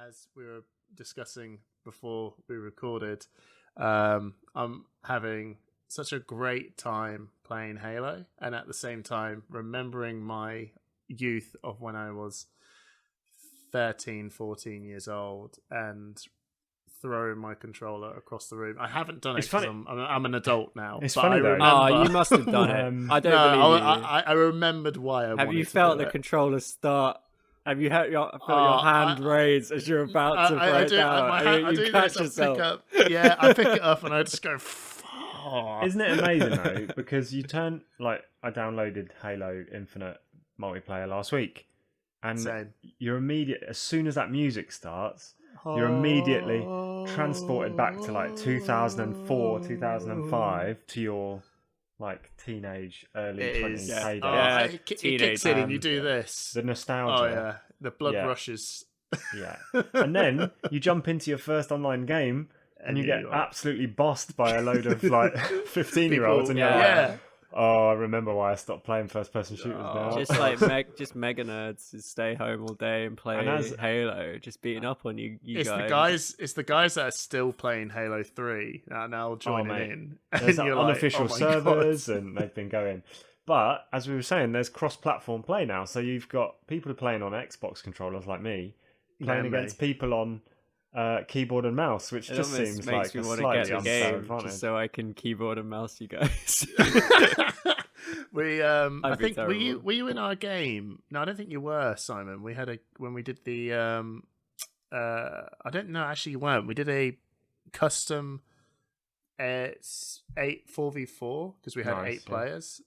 as we were discussing before we recorded, I'm having such a great time playing Halo, and at the same time remembering my youth of when I was 13, 14 years old and throwing my controller across the room. I haven't done it because I'm an adult now. It's but funny though. Oh, you must have done it. I don't believe you. I remembered why I Have wanted you to felt do the it. controller start? Have you felt your hand raise as you're about to I break do, down? I do catch this, yourself. I pick it up and I just go, Isn't it amazing though? Because you turn, like, I downloaded Halo Infinite multiplayer last week, and Same. you're immediate as soon as that music starts, you're immediately transported back to like 2004, 2005 to your like teenage, early 20s heyday. It kicks in and you do this. The nostalgia. Oh yeah, the blood rushes. Yeah, and then you jump into your first online game and you get absolutely bossed by a load of like 15-year-olds, and you're like, oh, I remember why I stopped playing first-person shooters now. Just like just mega nerds who stay home all day and play Halo, just beating up on you guys. It's the guys that are still playing Halo 3 now joining in. There's and unofficial like, servers, and they've been going. But as we were saying, there's cross-platform play now, so you've got people playing on Xbox controllers like me, playing against people on keyboard and mouse, which just seems like a slightly unfair advantage. Just so I can keyboard and mouse you guys. I think were you in our game? No, I don't think you were, Simon. We had when we did the I don't know, actually you weren't. We did a custom 4v4 because we had 8 players,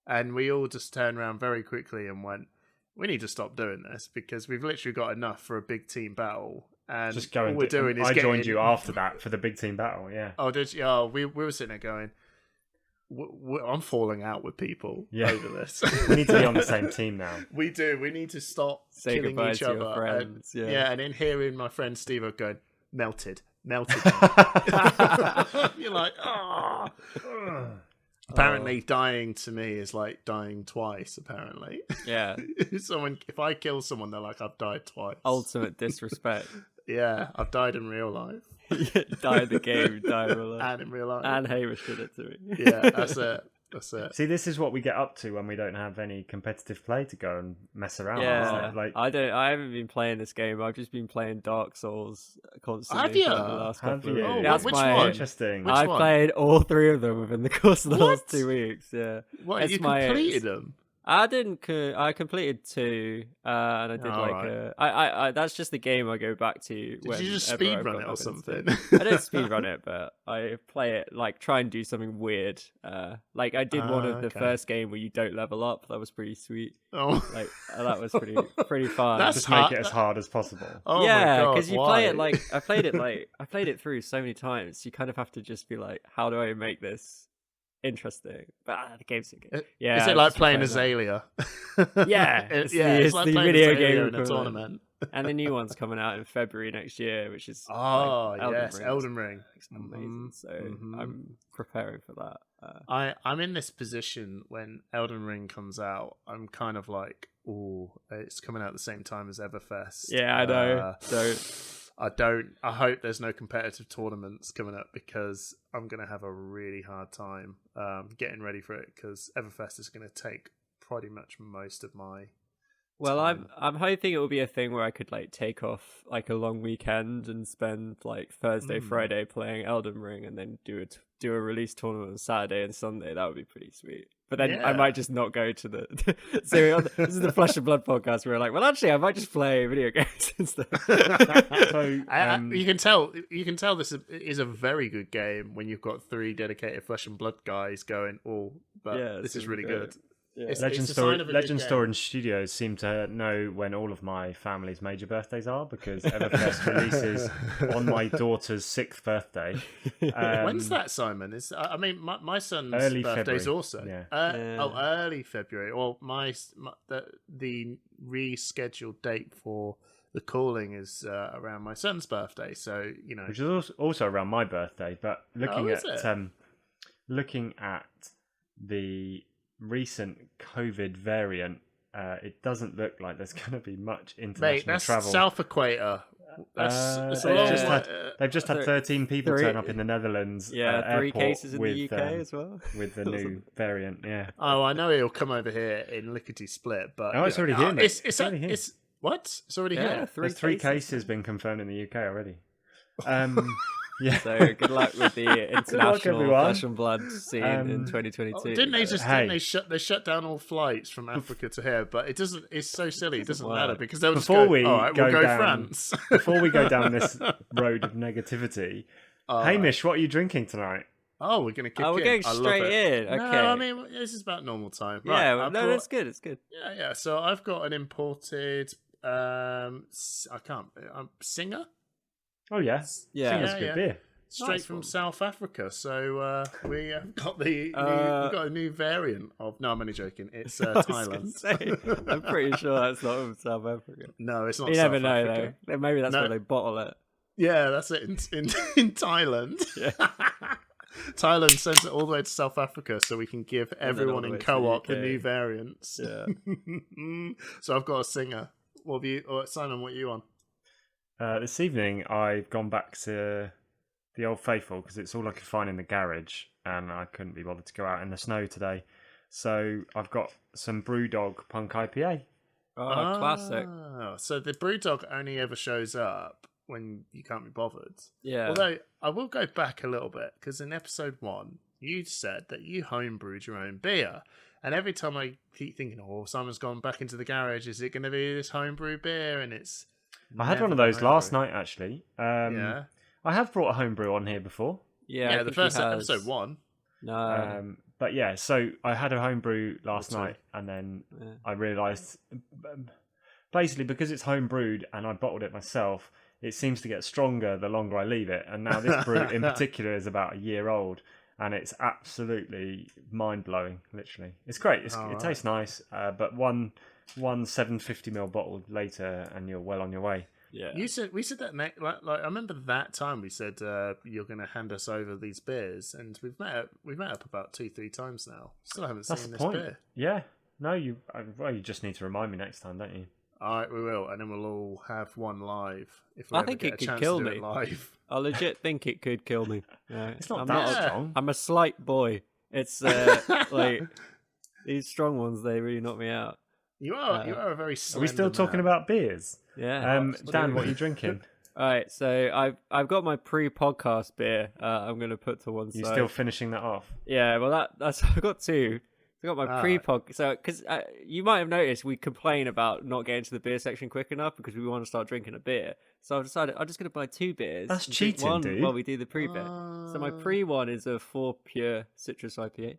and we all just turned around very quickly and went, we need to stop doing this because we've literally got enough for a big team battle. And just going, all we're doing is joined you after that for the big team battle, yeah. Oh, did you? Oh, we were sitting there going, I'm falling out with people over this. We need to be on the same team now. We do. We need to stop killing each other. Your friends. And in hearing my friend Steve going, melted. You're like, oh. Apparently, dying to me is like dying twice. Apparently, yeah. If I kill someone, they're like, I've died twice. Ultimate disrespect. Yeah, I've died in real life. Die in the game, die in real life, and in real life. And Hamish did it to me. Yeah, that's it. See, this is what we get up to when we don't have any competitive play to go and mess around. Yeah, isn't it? I haven't been playing this game. I've just been playing Dark Souls constantly. Have you? For the last couple of weeks. That's which one? Interesting. I played all 3 of them within the course of the last 2 weeks. Yeah. What? You completed them? I didn't. I completed 2, and I did I that's just the game I go back to. Did you just speedrun it or something? I don't speedrun it, but I play it like try and do something weird. Like I did one of the first game where you don't level up. That was pretty sweet. Oh, like that was pretty fun. Just make it as hard as possible. Oh yeah, because you play it like I played it through so many times. You kind of have to just be like, how do I make this interesting? But the game's so good. Yeah, is it like playing Azalea? Yeah, it's like the playing video Azalea game in a tournament. And the new one's coming out in February next year, which is Elden Ring. It's amazing. So I'm preparing for that. I'm in this position when Elden Ring comes out. I'm kind of like, oh, it's coming out at the same time as Everfest. Yeah, I know. I hope there's no competitive tournaments coming up because I'm going to have a really hard time getting ready for it because Everfest is going to take pretty much most of my Well, I'm hoping it will be a thing where I could like take off like a long weekend and spend like Thursday, Friday playing Elden Ring, and then do a release tournament on Saturday and Sunday. That would be pretty sweet. But then I might just not go to the. So this is the Flesh and Blood podcast where we're like, well, actually, I might just play video games instead. So you can tell this is a very good game when you've got 3 dedicated Flesh and Blood guys going. Oh, but this is really good. Yeah. Legend Store and Studios seem to know when all of my family's major birthdays are because Everfest releases on my daughter's 6th birthday. When's that, Simon? My son's early birthday's February. also. Yeah. Early February. Well, the rescheduled date for the calling is around my son's birthday. So which is also around my birthday. But looking at the recent COVID variant, it doesn't look like there's going to be much international travel. South Equator. They've just had 13 people turn up in the Netherlands. Yeah, 3 cases in the UK as well. With the new variant, yeah. Oh, I know he'll come over here in lickety split, but it's already here. It's what? It's already here. There's 3 cases been confirmed in the UK already. Yeah. So good luck with the international flesh and blood scene in 2022. Didn't they shut down all flights from Africa to here? But it doesn't. It's so silly. It doesn't matter because they'll just go. All right, we'll go France. Before we go down this road of negativity, Hamish, what are you drinking tonight? Oh, we're gonna kick in. We're going straight in. Okay. No, I mean this is about normal time. Yeah, right, that's good. It's good. Yeah. So I've got an imported. Singer. Oh yes, Singer's good beer. Straight from South Africa. So we have got we've got a new variant of. No, I'm only joking. It's Thailand. I'm pretty sure that's not from South Africa. No, it's not. You South never know Africa. though. Maybe that's where they bottle it. Yeah, that's it in Thailand. Yeah. Thailand sends it all the way to South Africa so we can give everyone in co-op the new variants. Yeah. So I've got a Singer. What have you, Simon? What are you on? This evening, I've gone back to the Old Faithful because it's all I could find in the garage, and I couldn't be bothered to go out in the snow today. So I've got some Brewdog Punk IPA. Oh, classic! So the Brewdog only ever shows up when you can't be bothered. Yeah. Although I will go back a little bit because in episode 1, you said that you homebrewed your own beer. And every time I keep thinking, Simon's gone back into the garage, is it going to be this homebrew beer? And it's... I had one of those last night, actually. I have brought a homebrew on here before. Yeah, the first episode 1. No. But yeah, so I had a homebrew last night, and then I realised, basically, because it's homebrewed and I bottled it myself, it seems to get stronger the longer I leave it. And now this brew in particular is about a year old. And it's absolutely mind-blowing, literally. It's great. It tastes nice, but one 750ml bottle later, and you're well on your way. Yeah. We said that like I remember that time we said you're going to hand us over these beers, and we've met up about 2-3 times now. Still haven't seen this beer. Yeah. No, you just need to remind me next time, don't you? All right, we will, and then we'll all have one live. If we I ever think get it a could chance kill to do me. it live. I legit think it could kill me. It's not that strong. I'm a slight boy. It's like these strong ones. They really knock me out. You are a very. Are we still talking about beers? Yeah. Dan, what are you drinking? All right, so I've got my pre-podcast beer. I'm going to put to one side. You're still finishing that off? Yeah. Well, that's I've got 2. I got my pre-pod. So, because you might have noticed, we complain about not getting to the beer section quick enough because we want to start drinking a beer. So I've decided I'm just going to buy 2 beers. That's cheating, one dude. while we do the pre-bit. So my pre one is a 4 pure citrus IPA.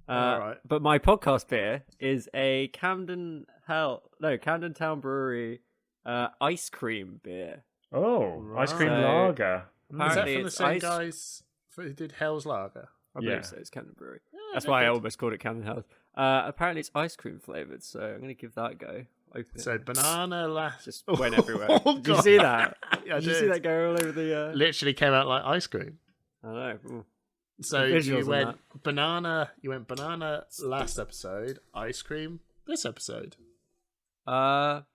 All right. But my podcast beer is a Camden Town Brewery ice cream beer. Oh, ice cream lager. Is that from the same guys who did Hell's Lager? I believe so. It's Camden Brewery. That's why I almost called it Camden House. Apparently it's ice cream flavoured, so I'm going to give that a go. So banana just went everywhere. Did you see that? Yeah, did you see that go all over the... Literally came out like ice cream. I know. Ooh. So you went banana last episode, ice cream this episode. That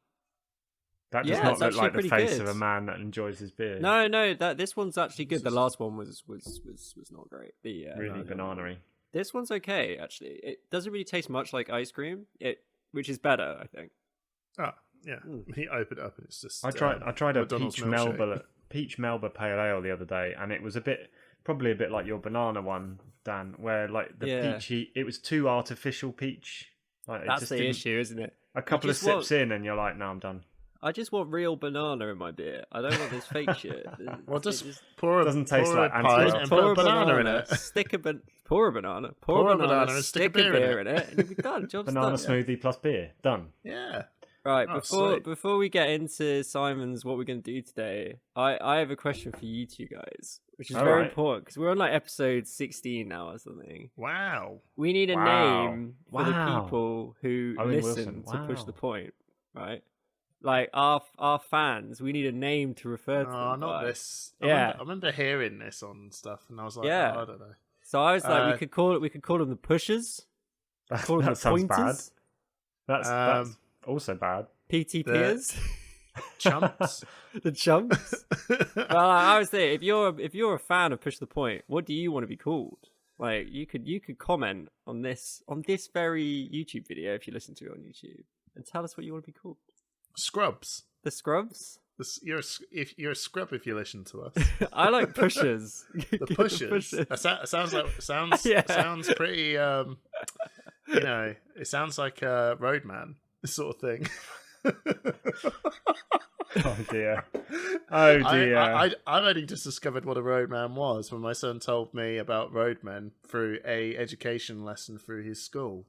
does not look like the face good. of a man that enjoys his beer. No, this one's actually good. The last one was not great. Really banana-y. This one's okay, actually. It doesn't really taste much like ice cream, which is better, I think. Oh, yeah. He opened it up and it's just... I tried a McDonald's peach Melba pale ale the other day, and it was probably a bit like your banana one, Dan, where like the peachy, it was too artificial peach. Like, that's the issue, isn't it? A couple of sips in and you're like, no, I'm done. I just want real banana in my beer. I don't want this fake shit. Well, just pour a doesn't taste like pie and put a banana in it. Pour a banana. Pour a banana and stick a beer in it, and you'll be done. Job's banana done. smoothie plus beer. Done. Yeah. Right, before we get into Simon's what we're going to do today, I have a question for you two guys, which is very important because we're on like episode 16 now or something. Wow. We need a name for the people who Owen listen Wilson. to push the point, right? Like our fans, we need a name to refer to them. Oh, not by. this. I remember hearing this on stuff, and I was like, I don't know. So I was like, we could call them the pushers. Call them that the sounds pointers. bad. That's also bad. PTPers. chumps. The chumps. Well, I was saying, if you're a fan of Push the Point, what do you want to be called? Like, you could comment on this very YouTube video if you listen to it on YouTube, and tell us what you want to be called. Scrubs. The Scrubs. You're a scrub if you listen to us. I like pushers. The pushers. That sounds pretty. It sounds like a roadman sort of thing. Oh dear. Oh dear. I've only just discovered what a roadman was when my son told me about roadmen through a education lesson through his school,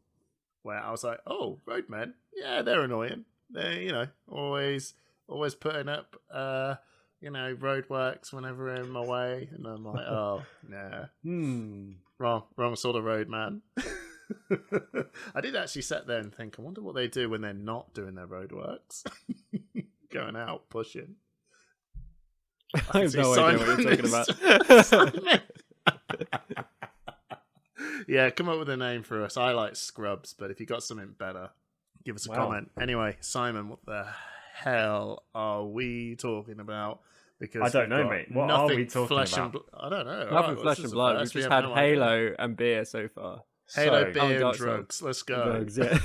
where I was like, "Oh, roadmen? Yeah, they're annoying. They're always putting up roadworks whenever I'm in my way." And I'm like, "Oh, nah, wrong sort of roadman." I did actually sit there and think, I wonder what they do when they're not doing their roadworks. Going out, pushing. I have no idea what you're talking about. Yeah, come up with a name for us. I like Scrubs, but if you got something better, give us a comment. Anyway, Simon, what the hell are we talking about? Because I don't know, mate. What are we talking about? I don't know. Nothing flesh and blood. We've just had Halo and beer so far. Halo, beer, and drugs. Let's go. Drugs, yeah.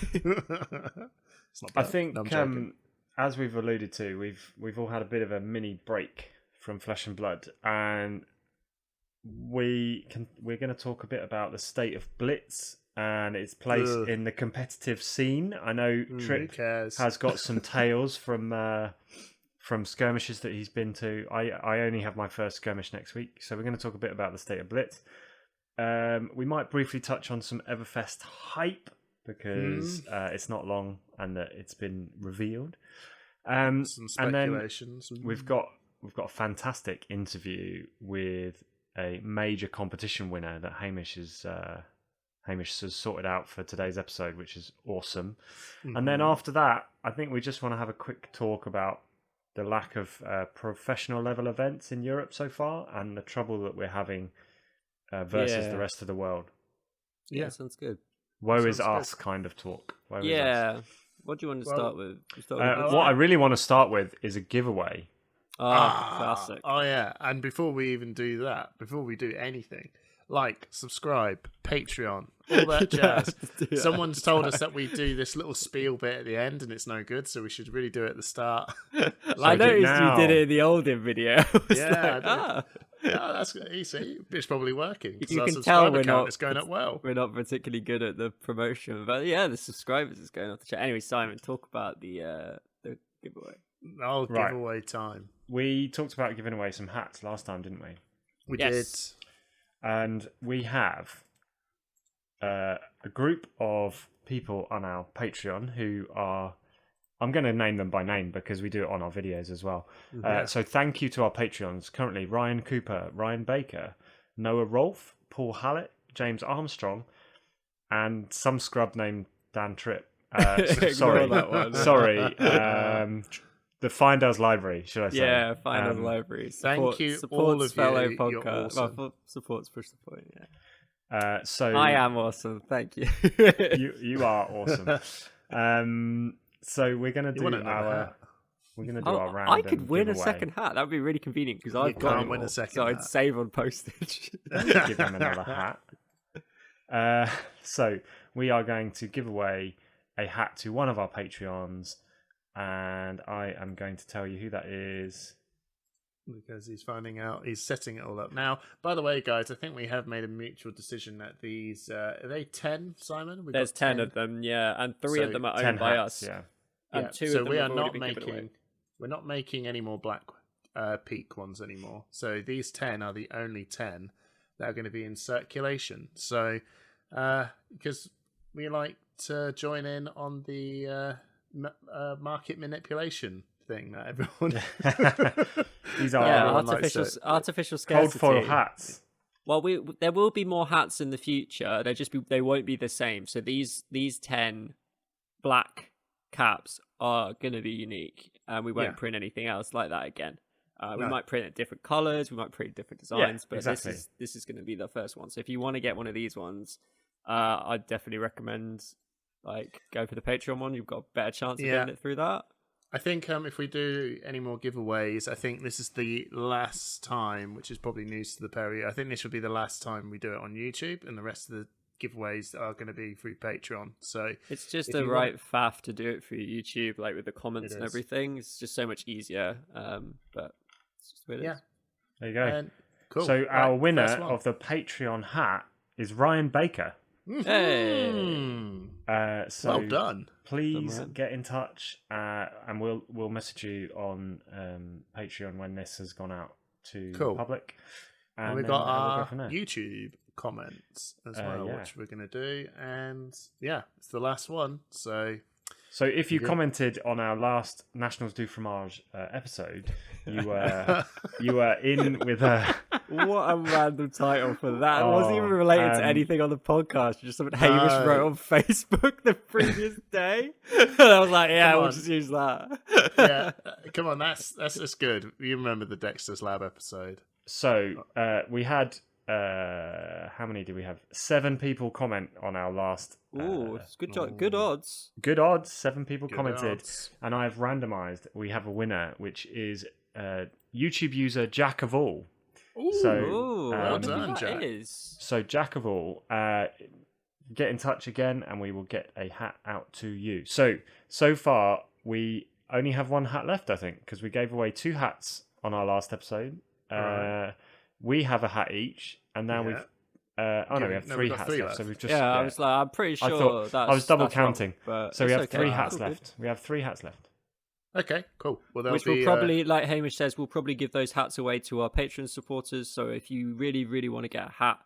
I think, as we've alluded to, we've all had a bit of a mini break from Flesh and Blood, and we're going to talk a bit about the state of Blitz and its place in the competitive scene. I know Tripp has got some tales from skirmishes that he's been to. I only have my first skirmish next week, so we're going to talk a bit about the state of Blitz. We might briefly touch on some Everfest hype because it's not long and that it's been revealed. Some speculations. And then we've got a fantastic interview with a major competition winner that Hamish has sorted out for today's episode, which is awesome. And then after that, I think we just want to have a quick talk about the lack of professional level events in Europe so far and the trouble that we're having versus the rest of the world. Yeah, sounds good. Woe is us kind of talk. Woe is us. What do you want to start with? What I really want to start with is a giveaway. Classic. Oh yeah, and before we even do that, before we do anything, like, subscribe, Patreon, all that jazz. Someone's told us that we do this little spiel bit at the end and it's no good, so we should really do it at the start. I noticed you did it in the Oldham video. That's easy. It's probably working. You can tell it's going up well. We're not particularly good at the promotion, but the subscribers is going off the chat. Anyway, Simon, talk about the giveaway. Giveaway time. We talked about giving away some hats last time, didn't we? We did. And we have a group of people on our Patreon who are... I'm going to name them by name because we do it on our videos as well. So thank you to our Patreons. Currently, Ryan Cooper, Ryan Baker, Noah Rolf, Paul Hallet, James Armstrong, and some scrub named Dan Tripp. Sorry. The Fyendal's Library, should I say? Yeah, Fyendal's Library. Thank you, all of fellow you. Podcast. Awesome. Well, supports Push the Point. Yeah. So I am awesome. Thank you. you are awesome. So we're gonna do our round. I could win a second hat. That would be really convenient because I've got win a second. so I'd save on postage. Give him another hat. So we are going to give away a hat to one of our Patreons, and I am going to tell you who that is. Because he's finding out, he's setting it all up. Now, by the way, guys, I think we have made a mutual decision that these, are they 10, Simon? There's 10 of them, and 3 of them are owned by us. Yeah. And 2 so of them we are have not already been given away. we're not making any more black peak ones anymore. So these 10 are the only 10 that are going to be in circulation. So, because we like to join in on the market manipulation thing that everyone... These are artificial scarcity. Cold foil hats. Well, there will be more hats in the future. They won't be the same. So these 10 black caps are going to be unique, and we won't print anything else like that again. We might print at different colors, we might print different designs, but exactly. this is going to be the first one. So if you want to get one of these ones, I'd definitely recommend go for the Patreon one. You've got a better chance of getting it through that. I think if we do any more giveaways, I think this is the last time, which is probably news to the Perry. I think this will be the last time we do it on YouTube, and the rest of the giveaways are going to be through Patreon. So it's just a right faff to do it through YouTube, like with the comments and everything. It's just so much easier. But it's just weird. Yeah, there you go. Cool. So our winner of the Patreon hat is Ryan Baker. Hey. So well done. Please get in touch, and we'll message you on Patreon when this has gone out to the public. And we've got our YouTube comments as well, which we're going to do. And it's the last one. So if you commented on our last Nationals du Fromage episode, you were in with a... What a random title for that. It wasn't even related to anything on the podcast. Just something Hamish wrote on Facebook the previous day. And I was like, we'll just use that. Come on, that's just good. You remember the Dexter's Lab episode. So we had... how many did we have? 7 people comment on our last. It's good job. Good odds. Good odds. 7 people commented, and I've randomized. We have a winner, which is YouTube user Jack of All. Well done, Jack. So Jack of All, get in touch again, and we will get a hat out to you. So far we only have 1 hat left, I think, because we gave away 2 hats on our last episode. Right. We have a hat each, and now we've. We have 3 hats left. So we've just. I was like, I'm pretty sure. I was double counting. Wrong, so we have 3 hats left. We have 3 hats left. Okay, cool. Well, which will probably, like Hamish says, we'll probably give those hats away to our Patreon supporters. So if you really, really want to get a hat,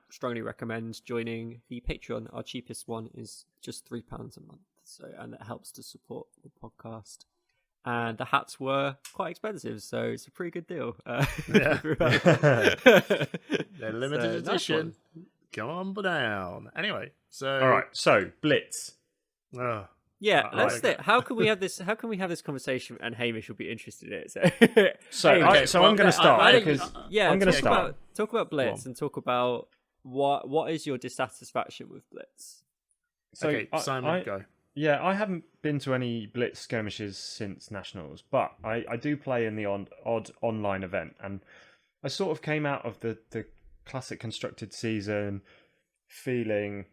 strongly recommend joining the Patreon. Our cheapest one is just £3 a month. And it helps to support the podcast. And the hats were quite expensive, so it's a pretty good deal. They're limited edition. Come on down. Anyway, so all right. So Blitz. How can we have this? How can we have this conversation? And Hamish will be interested in it. So I'm going to start because I'm going to start. Talk about Blitz and talk about what is your dissatisfaction with Blitz. So Simon, go. Yeah, I haven't been to any Blitz skirmishes since Nationals, but I do play in the odd online event, and I sort of came out of the classic constructed season feeling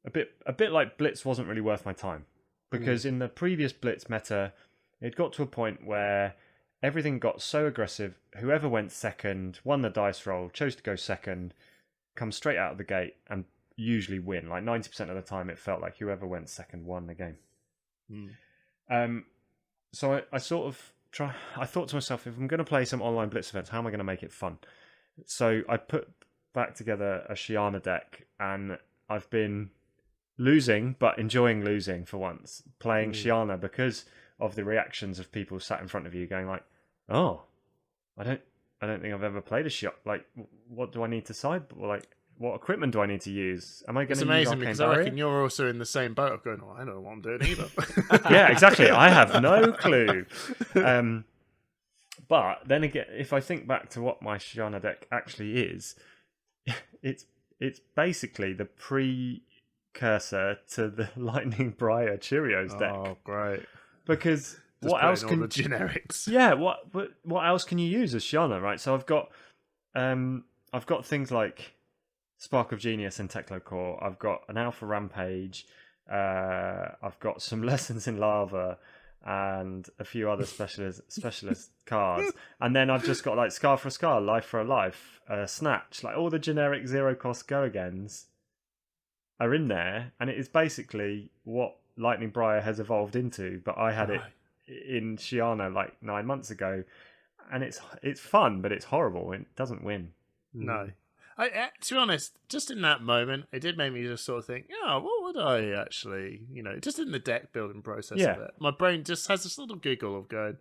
a bit like Blitz wasn't really worth my time, because in the previous Blitz meta, it got to a point where everything got so aggressive. Whoever went second, won the dice roll, chose to go second, come straight out of the gate and usually win. Like 90% of the time, it felt like whoever went second won the game. So I sort of I thought to myself, if I'm going to play some online Blitz events, how am I going to make it fun? So I put back together a Shiana deck, and I've been losing, but enjoying losing for once, playing Shiana because of the reactions of people sat in front of you going like, "Oh, I don't think I've ever played a shot. Like, what do I need to side? Like, what equipment do I need to use? Am I going to use Arcane It's amazing because Barrier? I reckon you're also in the same boat of going, I don't know what I'm doing either. Yeah, exactly. I have no clue. But then again, if I think back to what my Shiana deck actually is, it's basically the precursor to the Lightning Briar Cheerios deck. Oh, great. Because just what else can the generics? Yeah, what else can you use as Shiana, right? So I've got things like Spark of Genius and Technocore. I've got an Alpha Rampage. I've got some Lessons in Lava and a few other specialist cards. And then I've just got like Scar for a Scar, Life for a Life, Snatch. Like all the generic zero cost go agains are in there. And it is basically what Lightning Briar has evolved into. But I had it in Shiana like 9 months ago. And it's fun, but it's horrible. It doesn't win. No. To be honest, just in that moment, it did make me just sort of think, what would I actually, just in the deck building process of it. My brain just has this little giggle of going,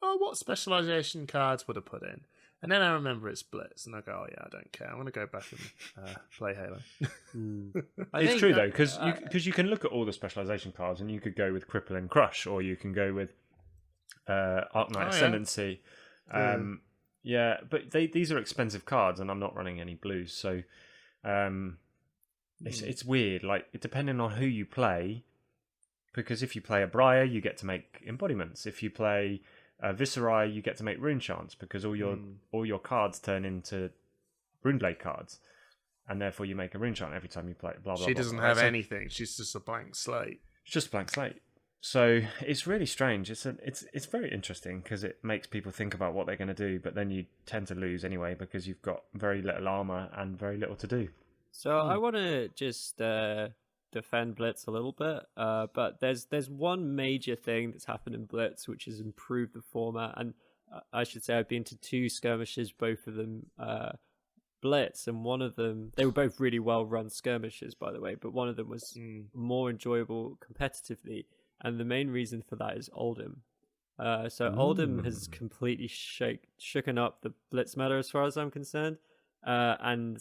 what specialization cards would I put in? And then I remember it's Blitz, and I go, I don't care. I'm going to go back and play Halo. It's true, though, because you can look at all the specialization cards, and you could go with Cripple and Crush, or you can go with Arknight Ascendancy. Yeah, but these are expensive cards, and I'm not running any blues, so it's weird. Like, depending on who you play, because if you play a Briar, you get to make embodiments. If you play Viscerai, you get to make rune chants because all your cards turn into Runeblade cards, and therefore you make a rune chant every time you play. Blah blah. She doesn't have anything. She's just a blank slate. It's just a blank slate. So it's really strange. It's very interesting because it makes people think about what they're going to do, but then you tend to lose anyway because you've got very little armor and very little to do. So I want to just defend Blitz a little bit, but there's one major thing that's happened in Blitz which has improved the format, and I should say I've been to 2 skirmishes, both of them Blitz, and one of them, they were both really well run skirmishes, by the way, but one of them was more enjoyable competitively. And the main reason for that is Oldham. Oldham has completely shooken up the Blitz meta as far as I'm concerned. And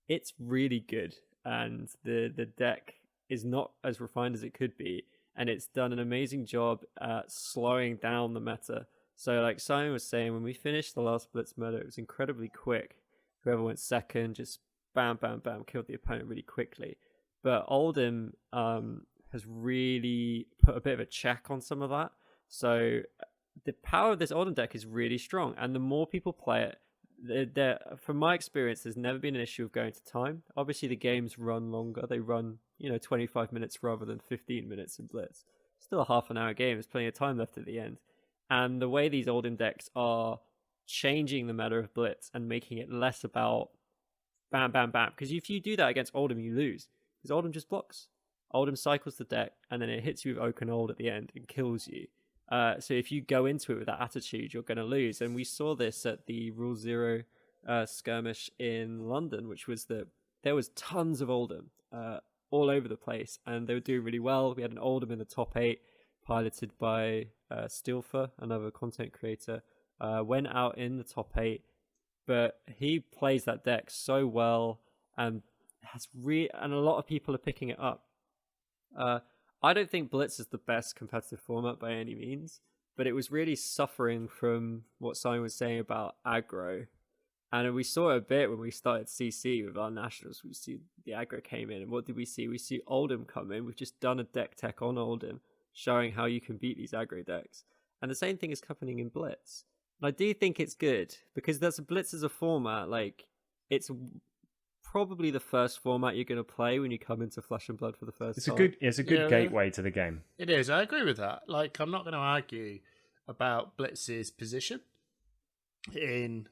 it's really good. And the deck is not as refined as it could be. And it's done an amazing job at slowing down the meta. So like Simon was saying, when we finished the last Blitz meta, it was incredibly quick. Whoever went second just bam, bam, bam, killed the opponent really quickly. But Oldham has really put a bit of a check on some of that. So the power of this Oldham deck is really strong, and the more people play it, from my experience, there's never been an issue of going to time. Obviously, the games run longer; they run 25 minutes rather than 15 minutes in Blitz. Still a half an hour game. There's plenty of time left at the end, and the way these Oldham decks are changing the meta of Blitz and making it less about bam, bam, bam. Because if you do that against Oldham, you lose because Oldham just blocks. Oldham cycles the deck, and then it hits you with Oak and Old at the end and kills you. So if you go into it with that attitude, you're going to lose. And we saw this at the Rule Zero skirmish in London, which was that there was tons of Oldham all over the place, and they were doing really well. We had an Oldham in the top 8, piloted by Stilfer, another content creator, went out in the top 8, but he plays that deck so well, and and a lot of people are picking it up. I don't think Blitz is the best competitive format by any means, but it was really suffering from what Simon was saying about aggro. And we saw it a bit when we started CC with our nationals. We see the aggro came in, and what did we see? We see Oldham come in. We've just done a deck tech on Oldham, showing how you can beat these aggro decks. And the same thing is happening in Blitz. And I do think it's good, because Blitz as a format, like, it's probably the first format you're going to play when you come into Flesh and Blood for the first time. It's a good gateway to the game. It is. I agree with that. Like, I'm not going to argue about Blitz's position in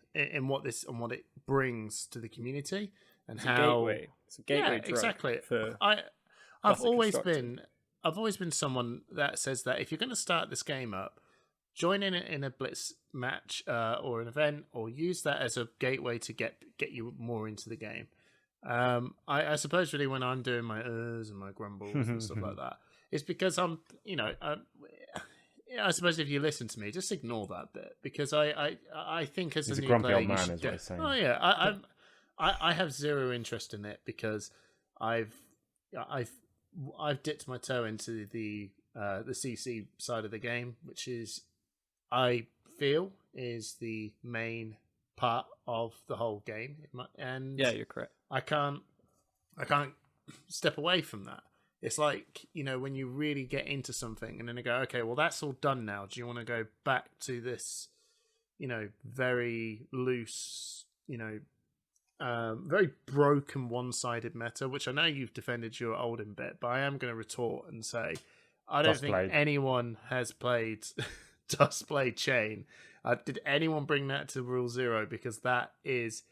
what it brings to the community and it's how it's a gateway. Yeah, exactly. For I've always been someone that says that if you're going to start this game up, join in a Blitz match or an event, or use that as a gateway to get you more into the game. I suppose really when I'm doing my and my grumbles and stuff like that, it's because I'm, I suppose if you listen to me, just ignore that bit, because I think as a new grumpy player, old man, is what he's saying. Oh yeah, I have zero interest in it, because I've dipped my toe into the CC side of the game, which is, I feel, is the main part of the whole game. And yeah, you're correct. I can't step away from that. It's like, when you really get into something and then they go, okay, well, that's all done now. Do you want to go back to this, very loose, very broken one-sided meta, which I know you've defended your Oldham bit, but I am going to retort and say, I don't think anyone has played Dustblade Chain. Did anyone bring that to Rule Zero? Because that is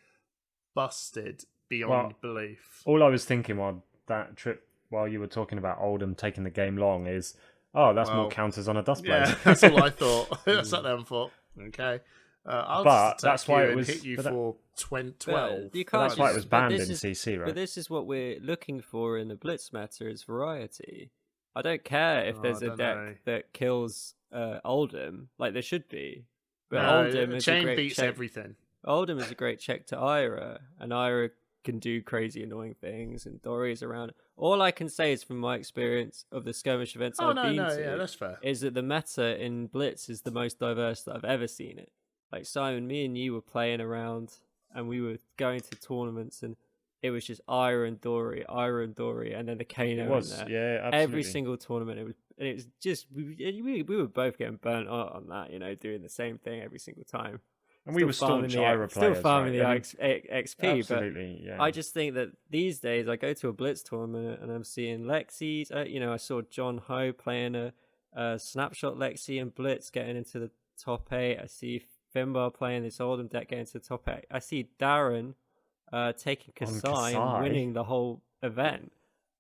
busted beyond belief. All I was thinking while you were talking about Oldham taking the game long is, that's more counters on a Dustblade. Yeah, that's all I thought. I sat there and thought, okay. I'll just that's why it was hit you for 12. That's why it was banned in CC, right? But this is what we're looking for in the Blitz meta, is variety. I don't care if there's a deck that kills Oldham, like there should be. But Oldham is Chain a great beats check. everything. Oldham is a great check to Ira, and Ira can do crazy annoying things, and Dory is around. All I can say is, from my experience of the skirmish events I've been to, yeah, that's fair, is that the meta in Blitz is the most diverse that I've ever seen it. Like, Simon, me and you were playing around, and we were going to tournaments, and it was just Ira and Dory, and then the Kano in there. Yeah, absolutely. Every single tournament, and it was just we were both getting burnt out on that, doing the same thing every single time. And we were staunch Ira players, still farming right? the XP. Absolutely, but yeah. I just think that these days I go to a Blitz tournament and I'm seeing Lexies. I saw John Ho playing a snapshot Lexi and Blitz getting into the top 8. I see Fyendal playing this Oldham deck getting into the top 8. I see Darren taking Kasai and winning the whole event.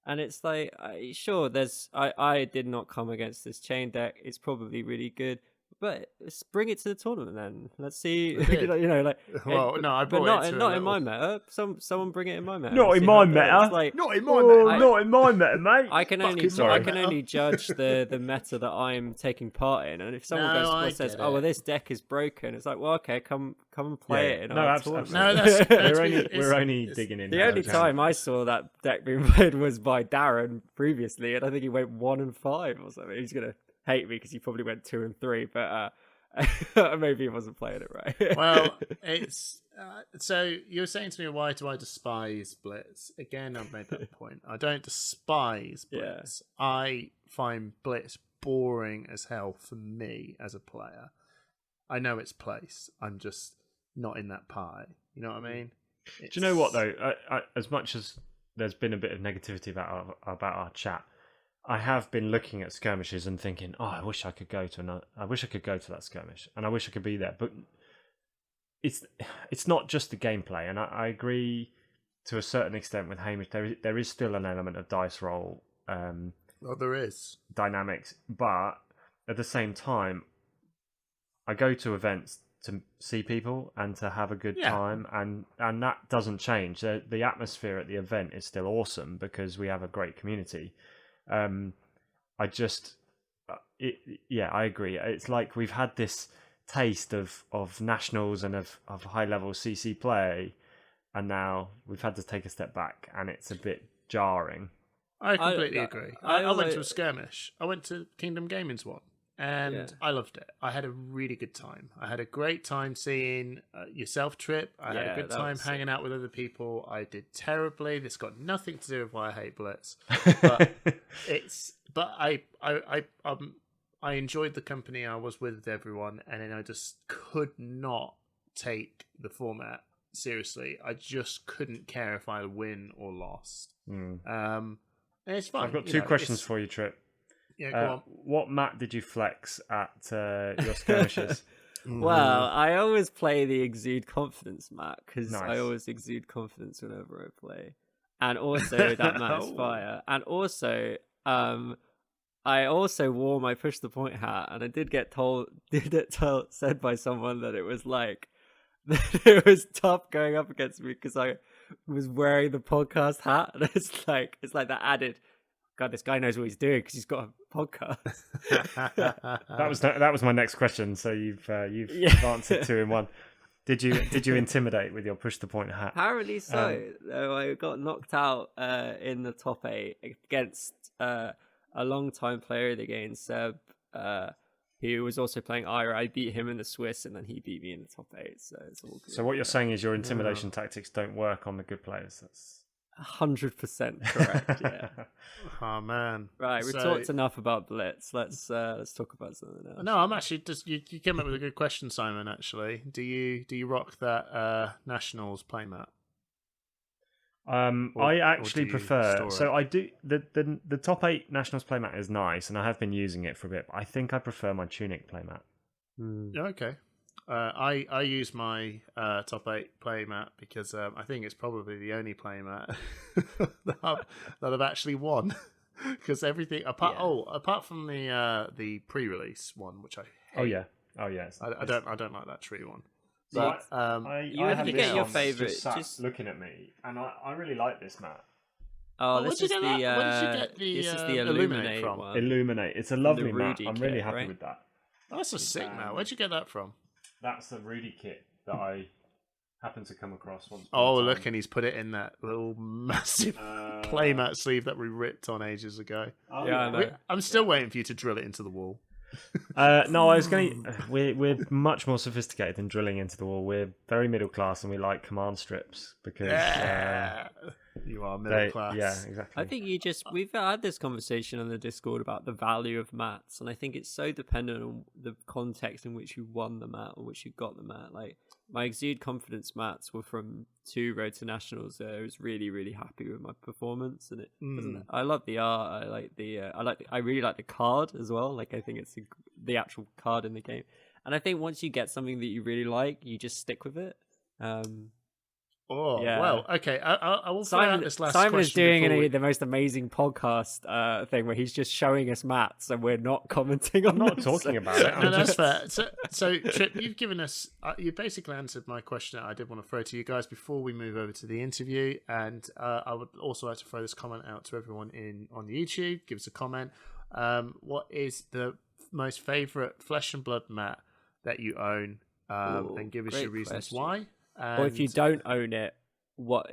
And it's like, sure, I did not come against this chain deck. It's probably really good. But let's bring it to the tournament then. Let's see. Well, no, I brought it to not in my meta. Someone bring it in my meta. Not in my meta. Not in my meta. Not in my meta, mate. I can only judge the meta that I'm taking part in. And if someone says, "Oh, well, this deck is broken," it's like, well, okay, come and play it. No, absolutely. No, we're only digging in. The only time I saw that deck being played was by Darren previously, and I think he went 1-5 or something. He's gonna hate me because he probably went 2-3, but maybe he wasn't playing it right. Well, it's so you're saying to me, why do I despise Blitz? Again, I've made that point. I don't despise Blitz. Yeah. I find Blitz boring as hell for me as a player. I know its place. I'm just not in that pie. You know what I mean? Do you know what though? As much as there's been a bit of negativity about our chat, I have been looking at skirmishes and thinking, "Oh, I wish I could go to that skirmish, and I wish I could be there." But it's not just the gameplay, and I agree to a certain extent with Hamish. There is still an element of dice roll. There is dynamics, but at the same time, I go to events to see people and to have a good time, and that doesn't change. The atmosphere at the event is still awesome because we have a great community. I agree. It's like we've had this taste of nationals and of high level CC play, and now we've had to take a step back, and it's a bit jarring. I completely agree. I went to a skirmish. I went to Kingdom Gaming's one, and I loved it. I had a really good time. I had a great time seeing yourself, Tripp. I had a good time hanging out with other people. I did terribly. This got nothing to do with why I hate Blitz, but I enjoyed the company I was with everyone, and then I just could not take the format seriously. I just couldn't care if I win or lost. And it's fine. I've got two questions for you, Tripp. Yeah, go on. What mat did you flex at your skirmishes? Well, I always play the exude confidence mat because I always exude confidence whenever I play, and also that mat is fire. And also, I also wore my push the point hat, and I did get said by someone that it was like that it was tough going up against me because I was wearing the podcast hat, and it's like that added. God, this guy knows what he's doing because he's got a podcast. that was my next question. So you've answered 2 in 1. Did you intimidate with your push the point hat? Apparently so. I got knocked out in the top 8 against a long-time player of the game, Seb, who was also playing Ira. I beat him in the Swiss, and then he beat me in the top 8. So it's all good. So what you're saying is your intimidation tactics don't work on the good players. That's 100% correct. Yeah. Oh man. Right, we've talked enough about Blitz. Let's talk about something else. No, I'm actually just you came up with a good question, Simon. Actually, do you rock that Nationals playmat? I actually prefer. So I do the top 8 Nationals playmat is nice, and I have been using it for a bit. But I think I prefer my Tunic playmat. Okay. I use my top 8 playmat because I think it's probably the only playmat that I've actually won. Because everything apart from the pre-release one, which I hate. Oh yes. I don't like that tree one. But you have to get your favourite. Just looking at me, and I really like this mat. This is the Illuminate one. Illuminate. It's a lovely mat. I'm really happy with that. That's a sick mat. Where'd you get that from? That's the Rudy kit that I happened to come across once. Look, and he's put it in that little massive playmat sleeve that we ripped on ages ago. I know. I'm still waiting for you to drill it into the wall. No, I was going to... We're much more sophisticated than drilling into the wall. We're very middle class, and we like command strips because You are middle class. Yeah, exactly. I think we've had this conversation on the Discord about the value of mats, and I think it's so dependent on the context in which you won the mat or which you got the mat. Like my Exude Confidence mats were from 2 Road to Nationals. There, I was really, really happy with my performance, and it doesn't. I love the art. I really like the card as well. Like I think it's the actual card in the game, and I think once you get something that you really like, you just stick with it. Well, okay. I will find out this last Simon question. is doing the most amazing podcast thing where he's just showing us mats and we're not commenting on I'm not them, talking about it. No, that's fair. So Tripp, you've given us, you basically answered my question that I did want to throw to you guys before we move over to the interview. And I would also like to throw this comment out to everyone on YouTube. Give us a comment. What is the most favourite Flesh and Blood mat that you own? And give us your reasons why. Or if you don't own it,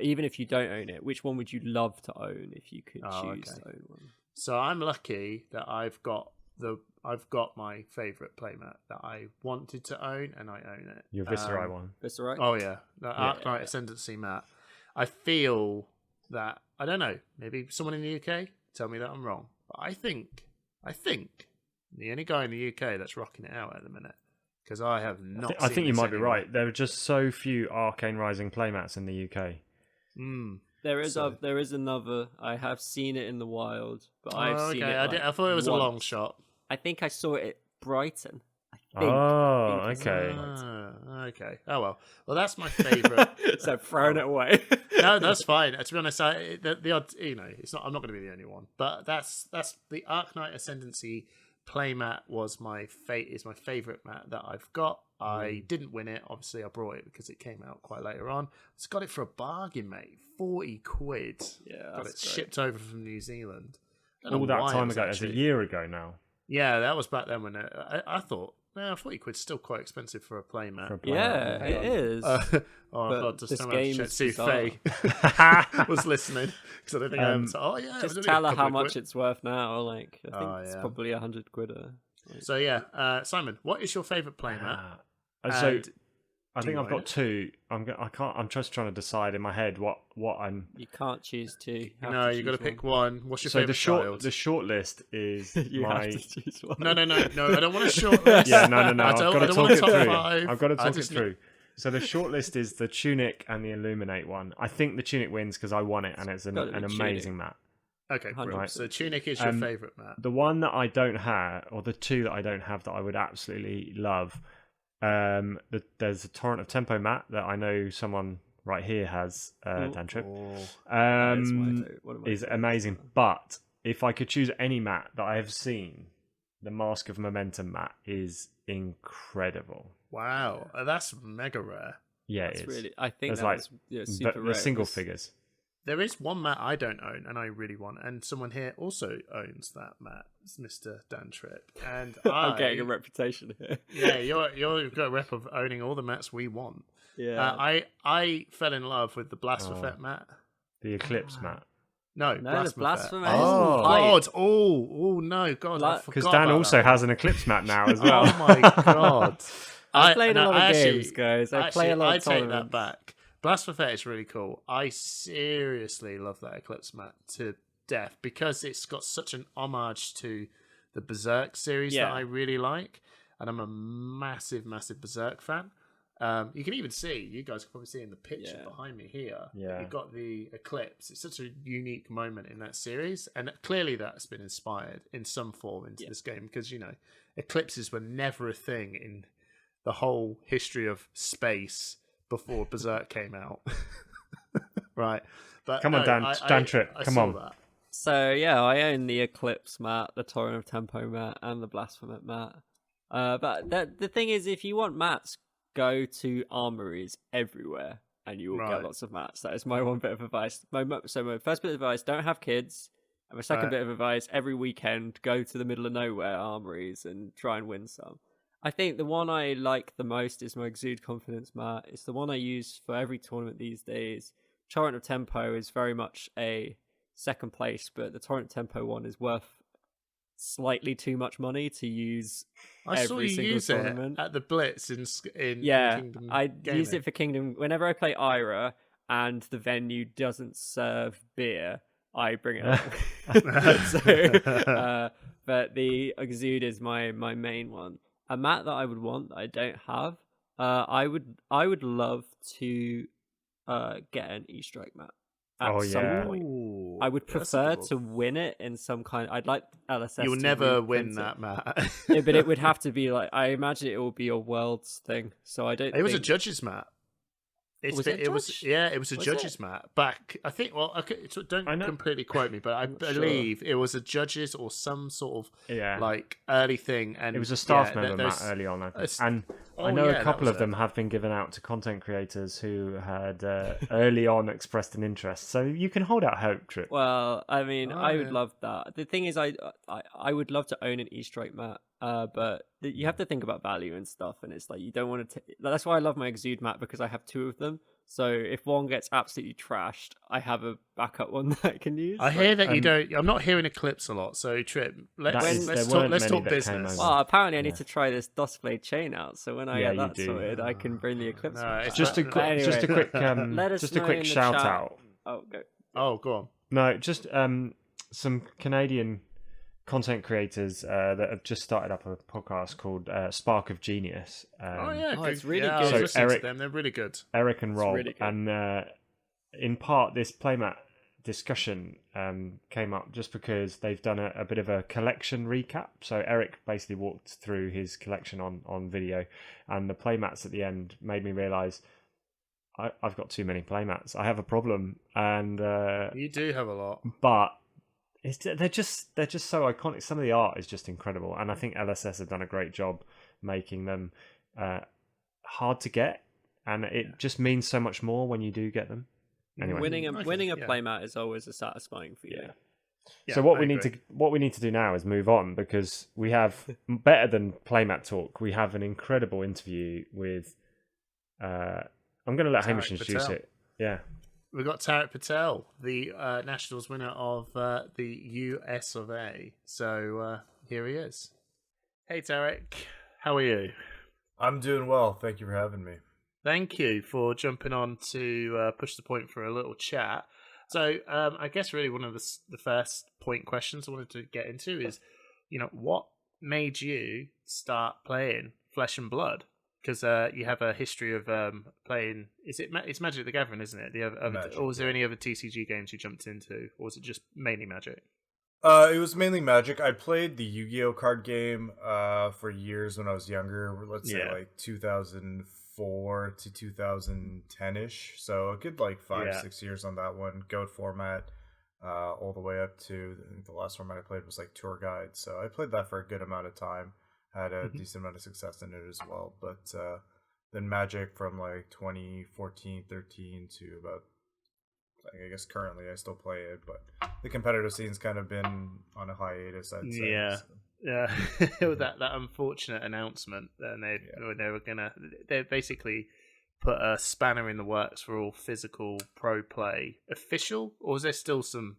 even if you don't own it, which one would you love to own if you could choose to own one? So I'm lucky that I've got my favourite playmat that I wanted to own, and I own it. Your Viscerai one. Viscerai? Oh yeah, the Arclight Ascendancy mat. I feel that, I don't know, maybe someone in the UK tell me that I'm wrong, but I think the only guy in the UK that's rocking it out at the minute. Because I have not. I think you might be right. There are just so few Arcane Rising playmats in the UK. There is another. I have seen it in the wild, but I've seen it. I thought it was once. A long shot. I think I saw it at Brighton. Okay. Okay. Oh well. Well, that's my favourite. So throwing it away. No, that's fine. To be honest, the odd, it's not. I'm not going to be the only one. But that's the Arknight Ascendancy playmat is my favourite mat that I've got. I didn't win it. Obviously, I brought it because it came out quite later on. Just got it for a bargain, mate. 40 quid. Yeah, got it shipped over from New Zealand. All that time ago. It's a year ago now. Yeah, that was back then when I thought, 40 quid's still quite expensive for a playmat. Yeah, it is. God, just tell me to see Faye was listening because I don't think I ever said, just tell her how much it's worth now. Like, I think it's probably 100 quid. So yeah, Simon, what is your favourite playmat? So I think I've got 2. I'm just trying to decide in my head what I'm. You can't choose 2. No, you got to pick one. What's your favourite child? The short list is you my. Have to choose one. No. I don't want a short list. Yeah, no. I've got to talk it through. 5. I've got to talk it through. So the short list is the Tunic and the Illuminate one. I think the Tunic wins because I won it and it's an amazing mat. Okay, right. So Tunic is your favourite mat. The one that I don't have, or the 2 that I don't have that I would absolutely love, there's a Torrent of Tempo mat that I know someone right here has, Dan Tripp. Is amazing. But if I could choose any mat that I have seen, the Mask of Momentum mat is incredible. Wow, that's mega rare. Yeah, it's really. I think that's super rare. The single figures. There is one mat I don't own, and I really want, and someone here also owns that mat. It's Mr. Dan Tripp, and I'm getting a reputation here. Yeah, you've got a rep of owning all the mats we want. Yeah, I fell in love with the Blasphephet mat, the Eclipse mat. No, the Blasphephet. Oh God! Oh no, God! Because Dan also has an Eclipse mat now as well. Oh my God! I played a lot of games, guys. I play a lot of tournaments. I take that back. Blasphephet is really cool. I seriously love that Eclipse mat to death because it's got such an homage to the Berserk series that I really like, and I'm a massive Berserk fan. You can even see, you guys can probably see in the picture behind me here, you've got the Eclipse. It's such a unique moment in that series, and clearly that's been inspired in some form into this game because, eclipses were never a thing in the whole history of space before Berserk came out. Right. But come on, Dan Tripp, come on. That. So I own the Eclipse mat, the Torrent of Tempo mat, and the Blasphemous mat. But the thing is, if you want mats, go to armories everywhere, and you will get lots of mats. That is my one bit of advice. My first bit of advice: don't have kids. And my second bit of advice: every weekend, go to the middle of nowhere armories and try and win some. I think the one I like the most is my Exude Confidence mat. It's the one I use for every tournament these days. Torrent of Tempo is very much a second place, but the Torrent of Tempo one is worth slightly too much money to use every single tournament. At the Blitz in yeah, Kingdom I Gaming. use it for Kingdom. Whenever I play Ira, and the venue doesn't serve beer, I bring it along. But the Exude is my main one. A mat that I would want that I don't have. I would love to get an E-Strike mat at some point. Ooh, I would prefer to win it in some kind. I'd like LSS. You'll to never win reprint that, Matt. Yeah, but it would have to be like, I imagine it will be a Worlds thing. So I don't. It was a judge's mat. It was a Was judge's mat back. I think. Well, okay, so don't completely quote me, but I believe it was a judge's or some sort of like early thing. And it was a staff member mat early on, I think. And I know a couple of them have been given out to content creators who had early on expressed an interest. So you can hold out hope, Tripp. Well, I mean, I would love that. The thing is, I would love to own an E-Strike mat. But you have to think about value and stuff, and it's like you don't want to. That's why I love my Exude mat, because I have 2 of them. So if one gets absolutely trashed, I have a backup one that I can use. I hear that you don't. I'm not hearing Eclipse a lot. So Tripp, let's talk business. Well, apparently I need to try this Dustblade chain out. So when I get that sorted, I can bring the Eclipse. Just a quick shout out. Oh, go. Oh, go on. No, just some Canadian content creators that have just started up a podcast called Spark of Genius. It's really good. I was listening to them. They're really good. Eric and Rolf, really, and in part this playmat discussion came up just because they've done a bit of a collection recap. So Eric basically walked through his collection on video, and the playmats at the end made me realise I've got too many playmats. I have a problem, and you do have a lot, but they're just so iconic. Some of the art is just incredible, and I think LSS have done a great job making them hard to get, and it just means so much more when you do get them. Anyway, winning a playmat is always a satisfying feeling. Yeah. So what we need to do now is move on, because we have better than playmat talk. We have an incredible interview with. I'm going to let Hamish introduce it. Yeah. We've got Tariq Patel, the Nationals winner of the US of A. So here he is. Hey, Tariq. How are you? I'm doing well. Thank you for having me. Thank you for jumping on to push the point for a little chat. So I guess really one of the first point questions I wanted to get into is, what made you start playing Flesh and Blood? Because you have a history of playing. It's Magic the Gathering, isn't it? Or was there any other TCG games you jumped into, or was it just mainly Magic? It was mainly Magic. I played the Yu-Gi-Oh card game for years when I was younger. Let's say like 2004 to 2010-ish. So a good 5-6 years on that one. Goat format, all the way up to, I think the last format I played was like Tour Guide. So I played that for a good amount of time. Had a decent amount of success in it as well. But then Magic from like 2014, 13 to about, I guess currently I still play it, but the competitive scene's kind of been on a hiatus, I'd say. Yeah. So. Yeah. that unfortunate announcement that they basically put a spanner in the works for all physical pro play. Official? Or is there still some,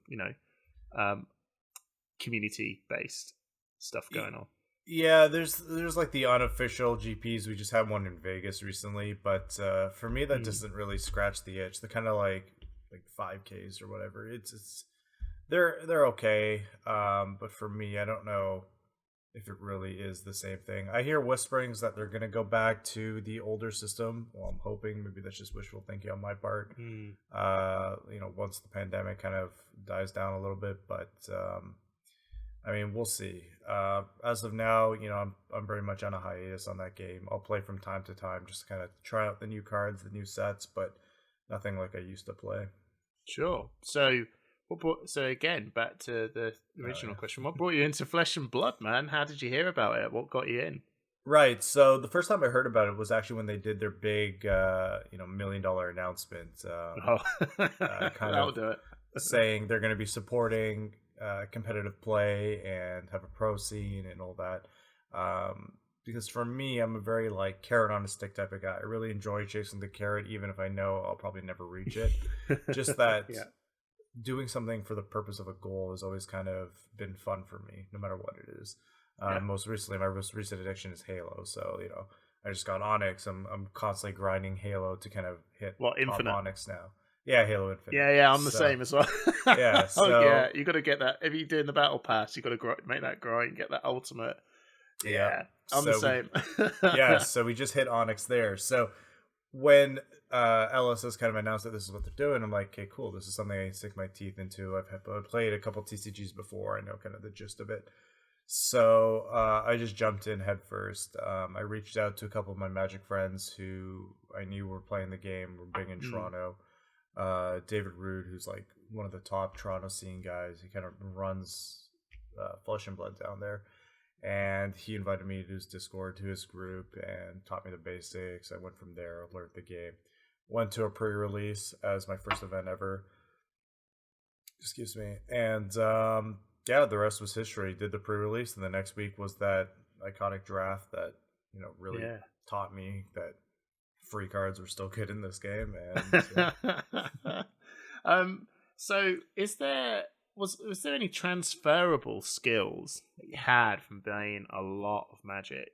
community based stuff going on? Yeah, there's like the unofficial GPs. We just had one in Vegas recently, but for me that doesn't really scratch the itch. They're kind of like 5Ks or whatever. It's they're okay, but for me, I don't know if it really is the same thing. I hear whisperings that they're gonna go back to the older system. Well, I'm hoping. Maybe that's just wishful thinking on my part. Once the pandemic kind of dies down a little bit, but. I mean, we'll see. As of now, I'm very much on a hiatus on that game. I'll play from time to time, just to kind of try out the new cards, the new sets, but nothing like I used to play. Sure. So again, back to the original question. What brought you into Flesh and Blood, man? How did you hear about it? What got you in? Right. So the first time I heard about it was actually when they did their big, $1 million announcement. That'll do it. Saying they're going to be supporting competitive play and have a pro scene and all that. Because for me, I'm a very carrot on a stick type of guy. I really enjoy chasing the carrot, even if I know I'll probably never reach it. Just that doing something for the purpose of a goal has always kind of been fun for me, no matter what it is. Most recently, my most recent addiction is Halo. So, I just got Onyx. I'm constantly grinding Halo to kind of hit Infinite? Onyx now. Yeah, Halo Infinite. Yeah, I'm the same as well. Yeah, so yeah, you got to get that. If you're doing the battle pass, you got to make that grind, get that ultimate. Yeah, I'm the same. So we just hit Onyx there. So when LSS kind of announced that this is what they're doing, I'm like, okay, cool. This is something I can stick my teeth into. I've played a couple TCGs before. I know kind of the gist of it. So I just jumped in head first. I reached out to a couple of my Magic friends who I knew were playing the game, were big in Toronto. David Rood, who's like one of the top Toronto scene guys. He kind of runs Flesh and Blood down there. And he invited me to his Discord, to his group, and taught me the basics. I went from there, learned the game. Went to a pre-release as my first event ever. Excuse me. And the rest was history. Did the pre-release, and the next week was that iconic draft that really taught me that free cards were still good in this game. And so was there any transferable skills that you had from playing a lot of Magic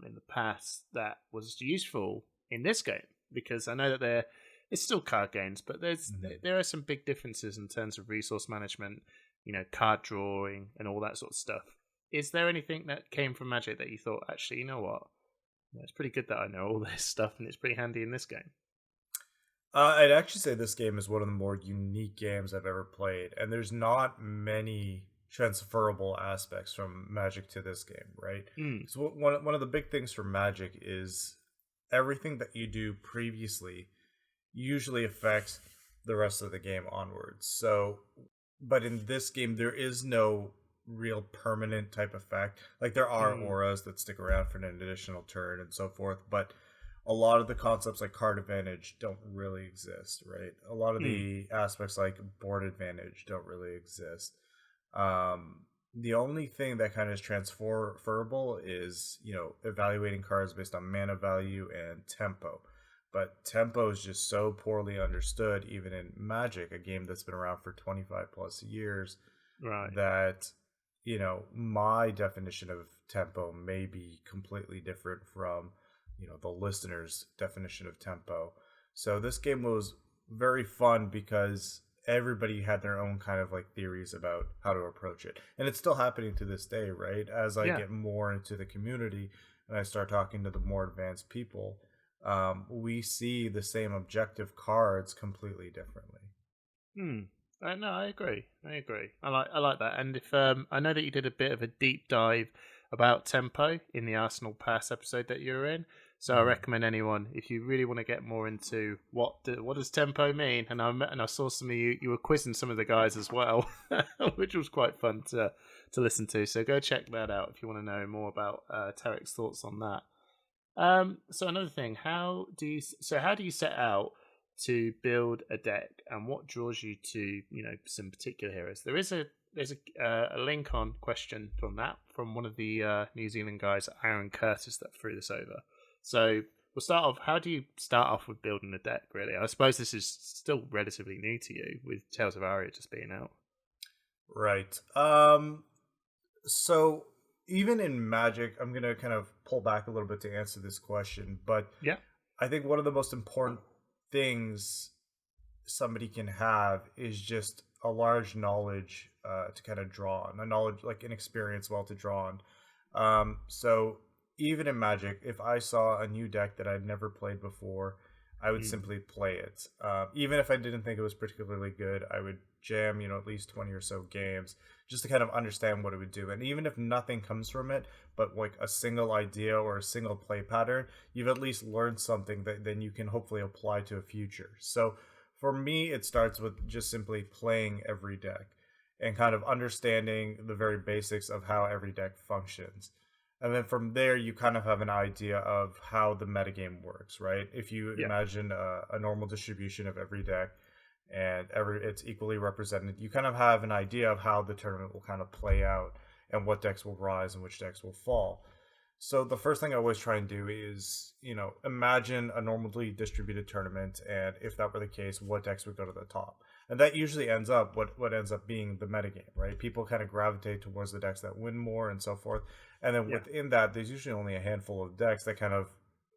in the past that was useful in this game? Because I know that it's still card games, but there are some big differences in terms of resource management, card drawing and all that sort of stuff. Is there anything that came from Magic that you thought, actually, you know what? It's pretty good that I know all this stuff and it's pretty handy in this game? I'd actually say this game is one of the more unique games I've ever played, and there's not many transferable aspects from Magic to this game, right? So one of the big things for Magic is everything that you do previously usually affects the rest of the game onwards. So, but in this game, there is no real permanent type effect. Like there are auras that stick around for an additional turn and so forth, but a lot of the concepts like card advantage don't really exist, right? A lot of the aspects like board advantage don't really exist. The only thing that kind of is transferable is, evaluating cards based on mana value and tempo. But tempo is just so poorly understood, even in Magic, a game that's been around for 25 plus years, right? That, my definition of tempo may be completely different from the listener's definition of tempo. So this game was very fun because everybody had their own kind of like theories about how to approach it. And it's still happening to this day, right? As I get more into the community and I start talking to the more advanced people, we see the same objective cards completely differently. No, I agree. I like that. And if I know that you did a bit of a deep dive about tempo in the Arsenal Pass episode that you were in. So I recommend anyone, if you really want to get more into what does tempo mean, and I saw some of you were quizzing some of the guys as well, which was quite fun to listen to. So go check that out if you want to know more about Tariq's thoughts on that. So another thing, how do you set out to build a deck, and what draws you to some particular heroes? There's a link on question from one of the New Zealand guys, Aaron Curtis, that threw this over. So we'll start off. How do you start off with building a deck, really? I suppose this is still relatively new to you, with Tales of Aria just being out. Right. So even in Magic, I'm going to kind of pull back a little bit to answer this question. But I think one of the most important things somebody can have is just a large knowledge to kind of draw on, a knowledge, like an experience to draw on. So even in Magic, if I saw a new deck that I'd never played before, I would simply play it. Even if I didn't think it was particularly good, I would jam, at least 20 or so games just to kind of understand what it would do. And even if nothing comes from it, but like a single idea or a single play pattern, you've at least learned something that then you can hopefully apply to a future. So for me, it starts with just simply playing every deck and kind of understanding the very basics of how every deck functions. And then from there, you kind of have an idea of how the metagame works, right? If you imagine a normal distribution of every deck and it's equally represented, you kind of have an idea of how the tournament will kind of play out and what decks will rise and which decks will fall. So the first thing I always try and do is, imagine a normally distributed tournament, and if that were the case, what decks would go to the top. And that usually ends up what ends up being the metagame, right? People kind of gravitate towards the decks that win more and so forth. And then within that, there's usually only a handful of decks that kind of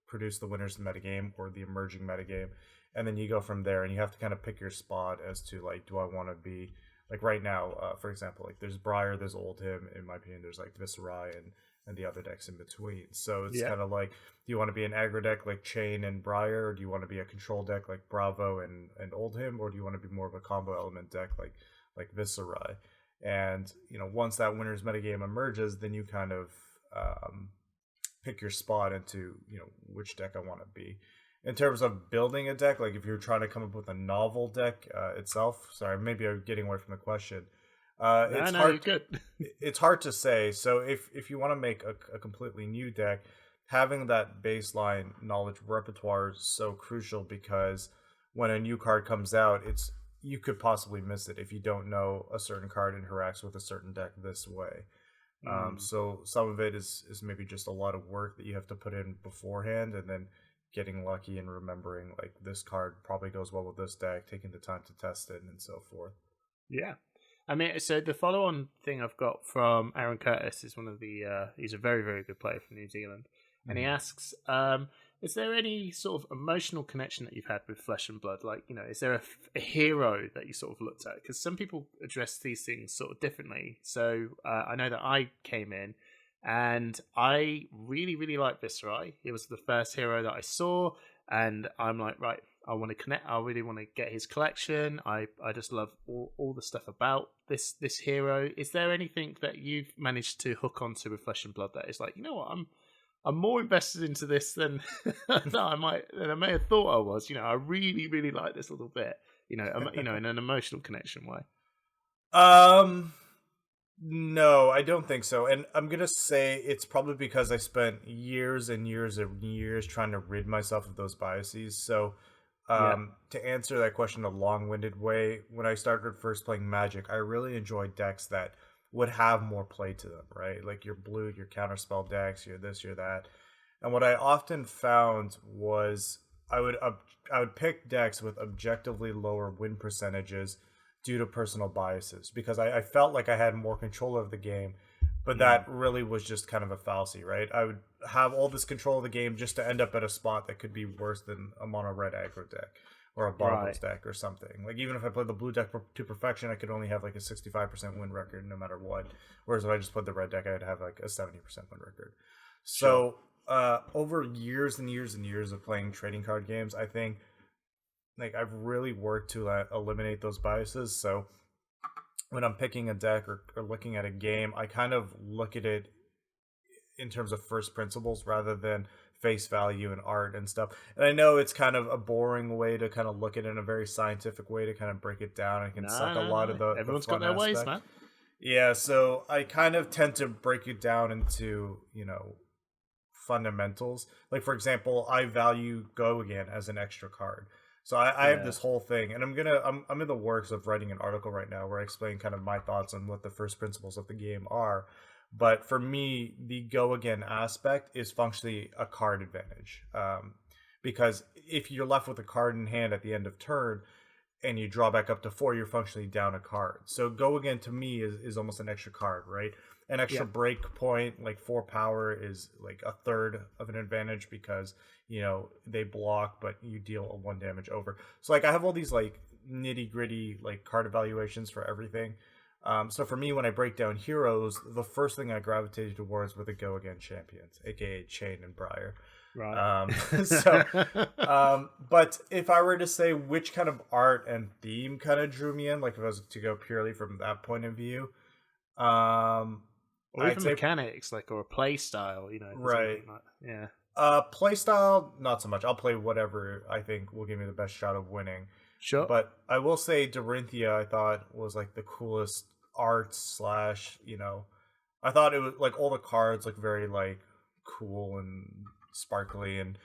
produce the winners metagame or the emerging metagame, and then you go from there, and you have to kind of pick your spot as to like, do I want to be like right now, for example, like there's Briar, there's Oldham, in my opinion, there's like Viscerai and the other decks in between. So it's kind of like, do you want to be an aggro deck like Chain and Briar, or do you want to be a control deck like Bravo and Oldham, or do you want to be more of a combo element deck like Viscerai? And once that winner's metagame emerges, then you kind of pick your spot into which deck I want to be. In terms of building a deck, like if you're trying to come up with a novel deck itself, sorry, maybe I'm getting away from the question. It's hard. You're good. It's hard to say. So if you want to make a completely new deck, having that baseline knowledge repertoire is so crucial, because when a new card comes out, you could possibly miss it if you don't know a certain card interacts with a certain deck this way. So some of it is maybe just a lot of work that you have to put in beforehand, and then getting lucky and remembering like this card probably goes well with this deck, taking the time to test it and so forth. Yeah. I mean, so the follow-on thing I've got from Aaron Curtis is one of the, he's a very, very good player from New Zealand. And he asks, is there any sort of emotional connection that you've had with Flesh and Blood? Like, is there a hero that you sort of looked at? Because some people address these things sort of differently. So I know that I came in and I really, really like Viscerai. He was the first hero that I saw. And I'm like, right, I want to connect. I really want to get his collection. I just love all the stuff about this hero. Is there anything that you've managed to hook onto with Flesh and Blood that is like, you know what, I'm more invested into this than I may have thought I was. I really, really like this little bit. In an emotional connection way. No, I don't think so. And I'm going to say it's probably because I spent years and years and years trying to rid myself of those biases. So to answer that question in a long-winded way, when I started first playing Magic, I really enjoyed decks that would have more play to them, right? Like your blue, your counterspell decks, your this, your that. And what I often found was I would pick decks with objectively lower win percentages due to personal biases, because I felt like I had more control of the game, but that really was just kind of a fallacy, right? I would have all this control of the game just to end up at a spot that could be worse than a mono red aggro deck or a barbers deck or something. Like even if I played the blue deck to perfection, I could only have like a 65% win record no matter what. Whereas if I just played the red deck, I'd have like a 70% win record. So over years and years and years of playing trading card games, I think like I've really worked to eliminate those biases. So when I'm picking a deck or looking at a game, I kind of look at it in terms of first principles rather than face value and art and stuff. And I know it's kind of a boring way to kind of look at it, in a very scientific way to kind of break it down. I can suck a lot of the everyone's the fun got their aspect. ways, man. Yeah, so I kind of tend to break it down into, fundamentals. Like for example, I value Go Again as an extra card. So I have this whole thing, and I'm in the works of writing an article right now where I explain kind of my thoughts on what the first principles of the game are. But for me, the Go Again aspect is functionally a card advantage, because if you're left with a card in hand at the end of turn and you draw back up to 4, you're functionally down a card. So Go Again to me is almost an extra card, right? An extra break point, like 4 power, is like a third of an advantage because they block, but you deal a 1 damage over. So like I have all these like nitty gritty like card evaluations for everything. So for me, when I break down heroes, the first thing I gravitated towards were the Go Again champions, aka Chain and Briar. Right. But if I were to say which kind of art and theme kind of drew me in, like if I was to go purely from that point of view, or even mechanics, like, or a play style, right? Play style, not so much. I'll play whatever I think will give me the best shot of winning. Sure. But I will say Dorinthia, I thought was like the coolest art / I thought it was like all the cards look very like cool and sparkly, and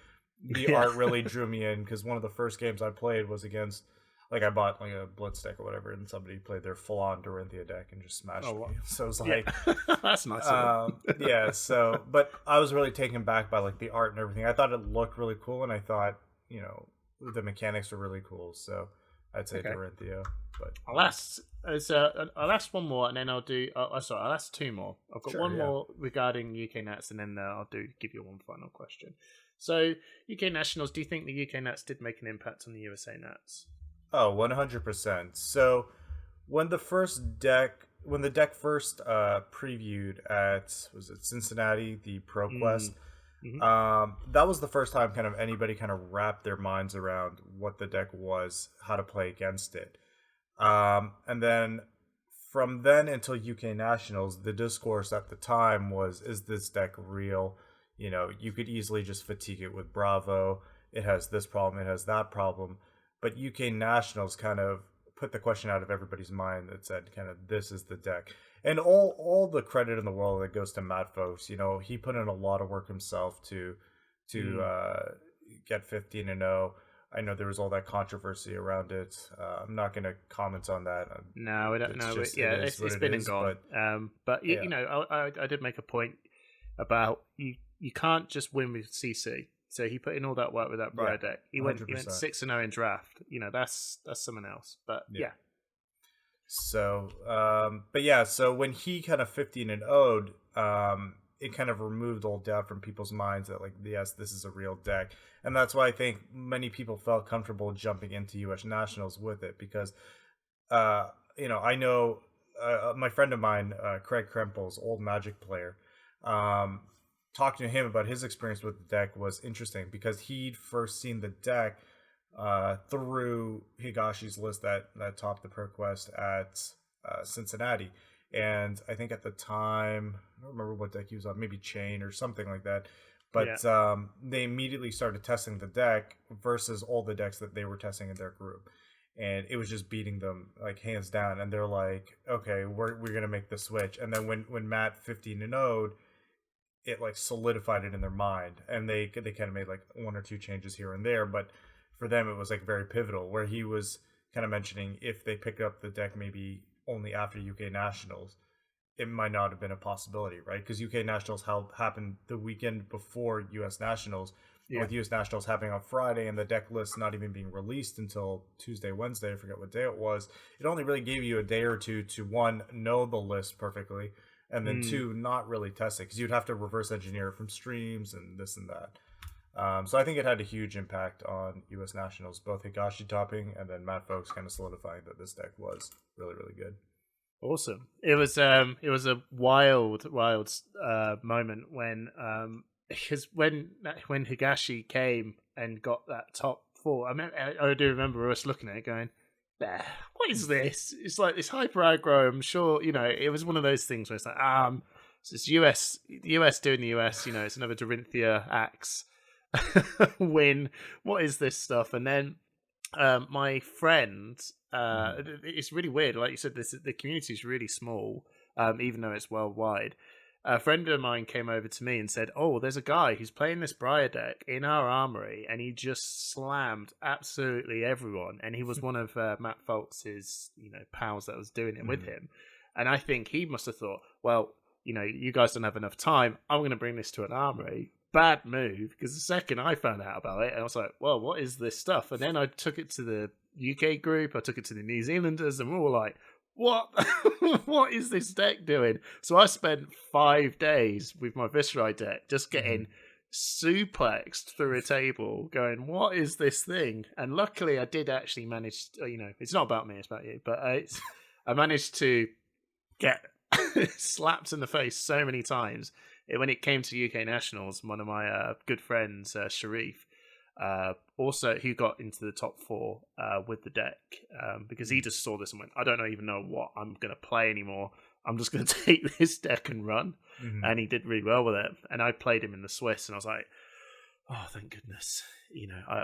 the art really drew me in, because one of the first games I played was against, like I bought like a Blitz deck or whatever, and somebody played their full-on Dorinthia deck and just smashed me. So it was like, that's nice. So, but I was really taken back by like the art and everything. I thought it looked really cool, and I thought, the mechanics were really cool. So I'd say Dorinthia. But I'll ask one more, and then I'll do. I'll ask 2 more. I've got one more regarding UK Nats, and then I'll give you one final question. So UK Nationals, do you think the UK Nats did make an impact on the USA Nats? Oh, 100%. So when the deck first previewed at, was it Cincinnati, the ProQuest, that was the first time kind of anybody kind of wrapped their minds around what the deck was, how to play against it. And then from then until UK Nationals, the discourse at the time was, is this deck real? You know, you could easily just fatigue it with Bravo. It has this problem, it has that problem. But UK Nationals kind of put the question out of everybody's mind that said, kind of, this is the deck. And all the credit in the world that goes to Matt Folks. You know, he put in a lot of work himself to get 15-0. I know there was all that controversy around it. I'm not going to comment on that. No, we don't know. It's been and gone. But you know, I did make a point about you can't just win with CC. So he put in all that work with that Briar deck. He went 6-0 in draft. You know, that's something else. But yeah. So, so when he kind of 15-0'd, it kind of removed all doubt from people's minds that, like, yes, this is a real deck. And that's why I think many people felt comfortable jumping into US Nationals with it, because, you know, I know my friend of mine, Craig Krempel's old Magic player, talking to him about his experience with the deck was interesting, because he'd first seen the deck through Higashi's list that topped the ProQuest at Cincinnati. And I think at the time, I don't remember what deck he was on, maybe Chain or something like that. But they immediately started testing the deck versus all the decks that they were testing in their group. And it was just beating them, like, hands down. And they're like, okay, we're going to make the switch. And then when Matt 15-0'd, it, like, solidified it in their mind. And they kind of made, like, one or two changes here and there. But for them, it was, like, very pivotal, where he was kind of mentioning if they picked up the deck maybe only after UK Nationals, it might not have been a possibility, right? Because UK Nationals happened the weekend before US Nationals, with US Nationals happening on Friday and the deck list not even being released until Tuesday, Wednesday, I forget what day it was. It only really gave you a day or two to, one, know the list perfectly, and then two, not really test it, because you'd have to reverse engineer it from streams and this and that. So I think it had a huge impact on US Nationals, both Higashi topping and then Matt Folks kind of solidifying that this deck was really, really good. Awesome. It was a wild moment when because when Higashi came and got that top four, I do remember us looking at it going, what is this? It's like this hyper aggro. I'm sure, you know, it was one of those things where it's like, it's the US doing the US, you know, it's another Dorinthia Axe win. What is this stuff? And then my friend, it's really weird. Like you said, the community is really small, even though it's worldwide. A friend of mine came over to me and said, "Oh, there's a guy who's playing this Briar deck in our armory, and he just slammed absolutely everyone." And he was one of Matt Folks' pals that was doing it with him. And I think he must have thought, well, you know, you guys don't have enough time. I'm going to bring this to an armory. Bad move, because the second I found out about it, I was like, well, what is this stuff? And then I took it to the UK group, I took it to the New Zealanders, and we were all like, what? What is this deck doing? So I spent 5 days with my Viserai deck just getting suplexed through a table, going, what is this thing? And luckily I did actually manage to, it's not about me, it's about you, but I managed to get slapped in the face so many times. When it came to UK Nationals, one of my good friends, Sharif, also who got into the top four with the deck, because he just saw this and went, I don't even know what I'm going to play anymore. I'm just going to take this deck and run. And he did really well with it. And I played him in the Swiss, and I was like, oh, thank goodness.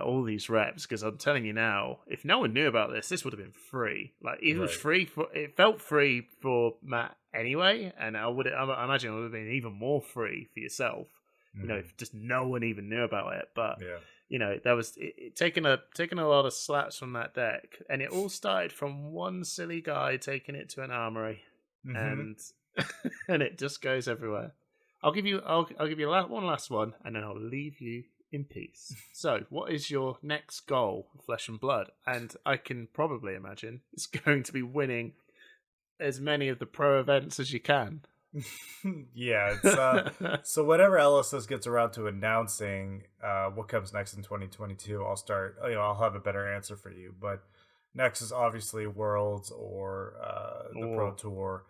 All these reps, because I'm telling you now, if no one knew about this would have been free. Like, it was free it felt free for Matt anyway, and I imagine it would have been even more free for yourself. If just no one even knew about it. But that was taking a lot of slaps from that deck, and it all started from one silly guy taking it to an armory, and and it just goes everywhere. I'll give you one last one, and then I'll leave you in peace. So, what is your next goal for Flesh and Blood? And I can probably imagine it's going to be winning as many of the pro events as you can. Yeah, it's so whenever LSS gets around to announcing what comes next in 2022, I'll have a better answer for you. But next is obviously Worlds or the Pro Tour.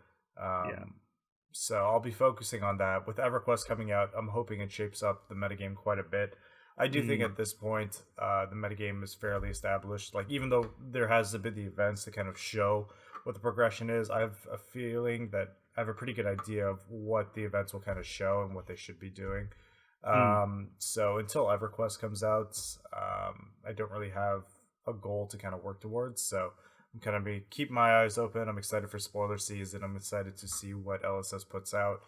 So I'll be focusing on that. With EverQuest coming out, I'm hoping it shapes up the metagame quite a bit. I do think at this point, the metagame is fairly established. Like, even though there has been the events to kind of show what the progression is, I have a feeling that I have a pretty good idea of what the events will kind of show and what they should be doing. So until EverQuest comes out, I don't really have a goal to kind of work towards. So I'm kind of keep my eyes open. I'm excited for spoiler season. I'm excited to see what LSS puts out.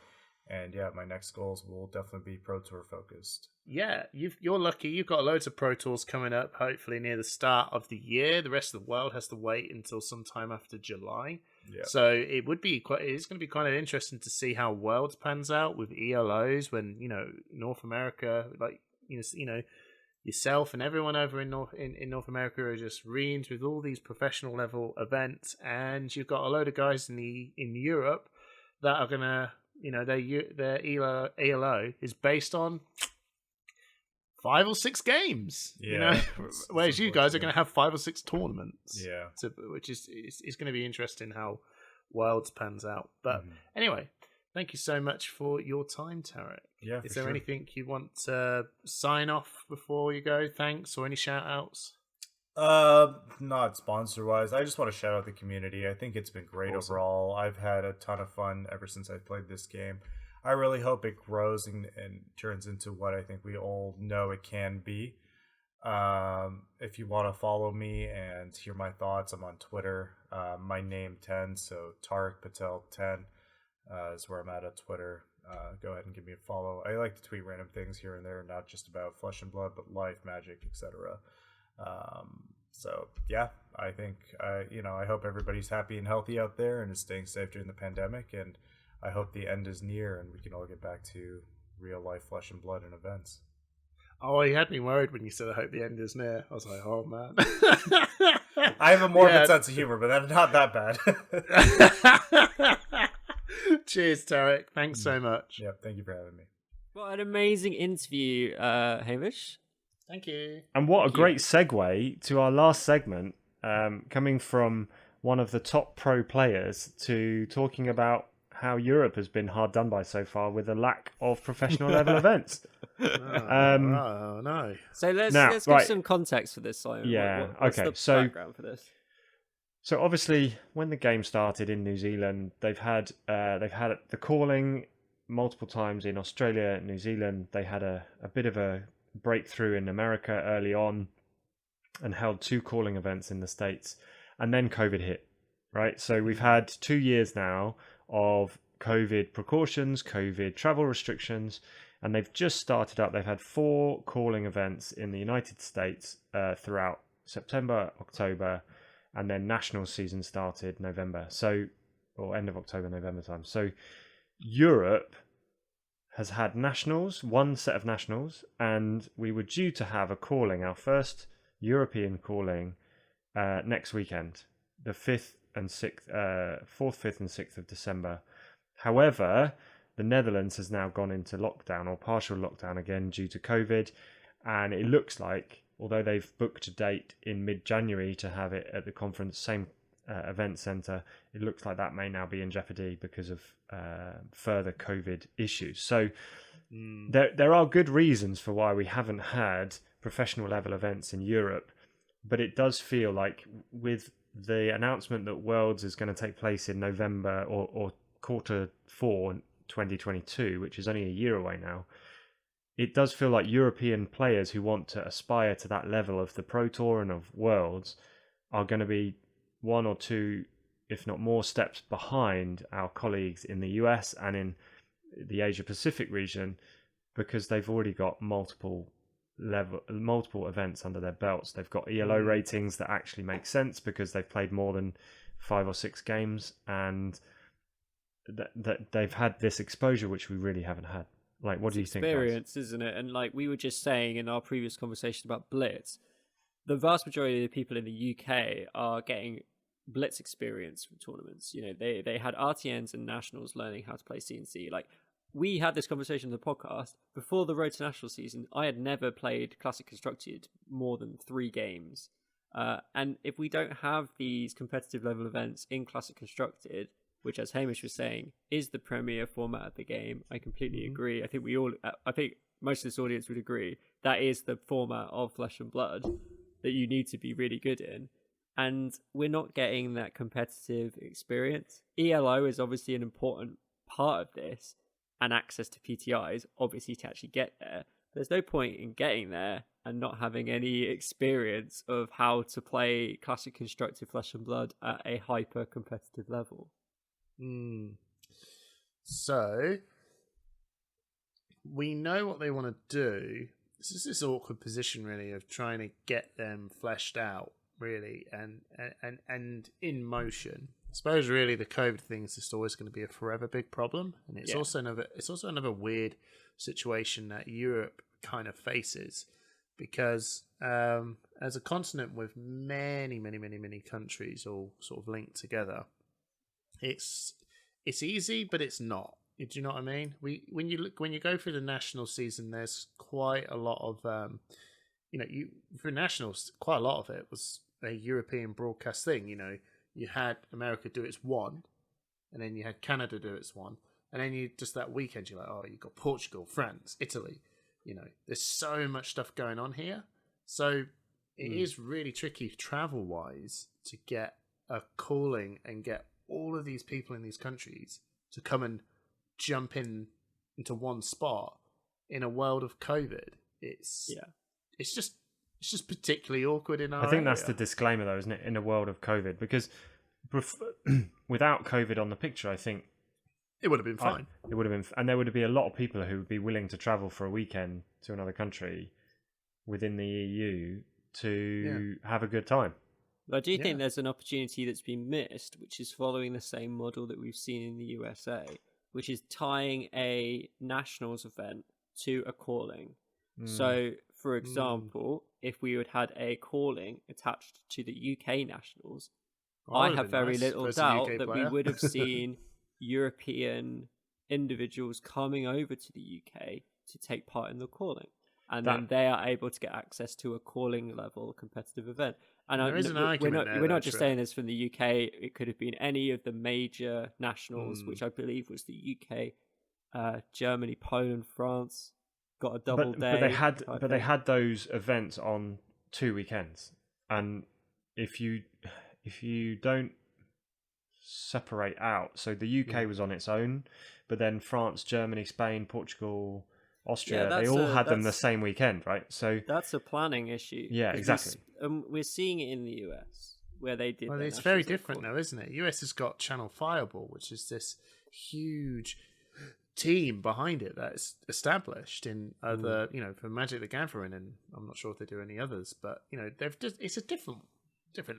And yeah, my next goals will definitely be Pro Tour focused. Yeah, you're lucky. You've got loads of Pro Tours coming up, hopefully near the start of the year. The rest of the world has to wait until sometime after July. Yeah. So it is going to be kind of interesting to see how Worlds pans out with ELOs when, North America, like, yourself and everyone over in North America are just reamed with all these professional level events, and you've got a load of guys in Europe that are going to, their ELO is based on 5 or 6 games, whereas you guys are going to have 5 or 6 tournaments. Yeah. Which is going to be interesting how Worlds pans out. But anyway, thank you so much for your time, Tariq. Yeah. Is there anything you want to sign off before you go? Thanks, or any shout outs? Not sponsor wise. I just want to shout out the community. I think it's been great overall. I've had a ton of fun ever since I played this game. I really hope it grows and turns into what I think we all know it can be. If you want to follow me and hear my thoughts, I'm on Twitter. My name 10, so Tariq Patel 10 is where I'm at Twitter. Go ahead and give me a follow. I like to tweet random things here and there, not just about Flesh and Blood, but life, magic, etc. So yeah, I think I hope everybody's happy and healthy out there and is staying safe during the pandemic, and I hope the end is near and we can all get back to real life Flesh and Blood and events. Oh, you had me worried when you said I hope the end is near. I was like, oh man. I have a morbid sense of humor, but that's not that bad. Cheers, Tariq. Thanks so much. Yeah, thank you for having me. What an amazing interview, Hamish. Thank you. And what a great segue to our last segment, coming from one of the top pro players to talking about how Europe has been hard done by so far with a lack of professional level events. No. So let's give some context for this, Simon. Yeah. What's okay. the background for this? So obviously, when the game started in New Zealand, they've had the calling multiple times in Australia, New Zealand. They had a bit of a breakthrough in America early on and held 2 calling events in the States, and then COVID hit, right? So we've had 2 years now of COVID precautions, COVID travel restrictions, and they've just started up. They've had 4 calling events in the United States throughout September, October, and then national season started November, or end of October, November time. So Europe has had nationals, 1 set of nationals, and we were due to have our first European calling next weekend, the 4th, 5th and 6th of December. However, the Netherlands has now gone into lockdown or partial lockdown again due to COVID, and it looks like, although they've booked a date in mid-January to have it at the conference, same event centre, it looks like that may now be in jeopardy because of further COVID issues. So there are good reasons for why we haven't had professional level events in Europe, but it does feel like with the announcement that Worlds is going to take place in November or quarter 4 2022, which is only a year away now, it does feel like European players who want to aspire to that level of the Pro Tour and of Worlds are going to be 1 or 2, if not more, steps behind our colleagues in the US and in the Asia Pacific region, because they've already got multiple events under their belts. They've got ELO ratings that actually make sense because they've played more than 5 or 6 games, and that they've had this exposure which we really haven't had. Like, what do you think? Experience, isn't it? And like we were just saying in our previous conversation about Blitz, the vast majority of the people in the UK are getting Blitz experience from tournaments. You know, they had RTNs and nationals learning how to play CNC. Like, we had this conversation in the podcast before the Road to National season. I had never played Classic Constructed more than 3 games. And if we don't have these competitive level events in Classic Constructed, which, as Hamish was saying, is the premier format of the game, I completely agree. I think most of this audience would agree that is the format of Flesh and Blood that you need to be really good in. And we're not getting that competitive experience. ELO is obviously an important part of this, and access to PTIs, obviously, to actually get there. There's no point in getting there and not having any experience of how to play Classic Constructed Flesh and Blood at a hyper competitive level. So we know what they want to do. This is this awkward position, really, of trying to get them fleshed out, really, and in motion. I suppose really the COVID thing is just always going to be a forever big problem, and it's also another weird situation that Europe kind of faces, because as a continent with many countries all sort of linked together, it's easy, but it's not. Do you know what I mean? When you go through the national season, there's quite a lot of for nationals, quite a lot of it was a European broadcast thing. You know, you had America do its one, and then you had Canada do its one, and then you just that weekend you're like, oh, you got Portugal, France, Italy. You know, there's so much stuff going on here, so it is really tricky travel wise to get a calling and get all of these people in these countries to come and jump into one spot in a world of COVID. It's just particularly awkward in our I think area. that's the disclaimer, though, isn't it? In a world of COVID, because without COVID on the picture, I think it would have been fine. It would have been, and there would be a lot of people who would be willing to travel for a weekend to another country within the EU to have a good time. But I do think there's an opportunity that's been missed, which is following the same model that we've seen in the USA, which is tying a nationals event to a calling. So, for example, if we had had a calling attached to the UK nationals, I have very little doubt that we would have seen European individuals coming over to the UK to take part in the calling. And then they are able to get access to a calling level competitive event. And there is an argument we're not just saying this from the UK. It could have been any of the major nationals, which I believe was the UK, Germany, Poland, France. Got a double day. But they had those events on 2 weekends, and if you don't separate out, so the UK was on its own, but then France, Germany, Spain, Portugal, Austria, they all had them the same weekend, right? So that's a planning issue. Yeah, exactly. We're seeing it in the US where they did. Well, it's very different though, isn't it? US has got Channel Fireball, which is this huge team behind it that's established in other, for Magic the Gathering, and I'm not sure if they do any others, but it's a different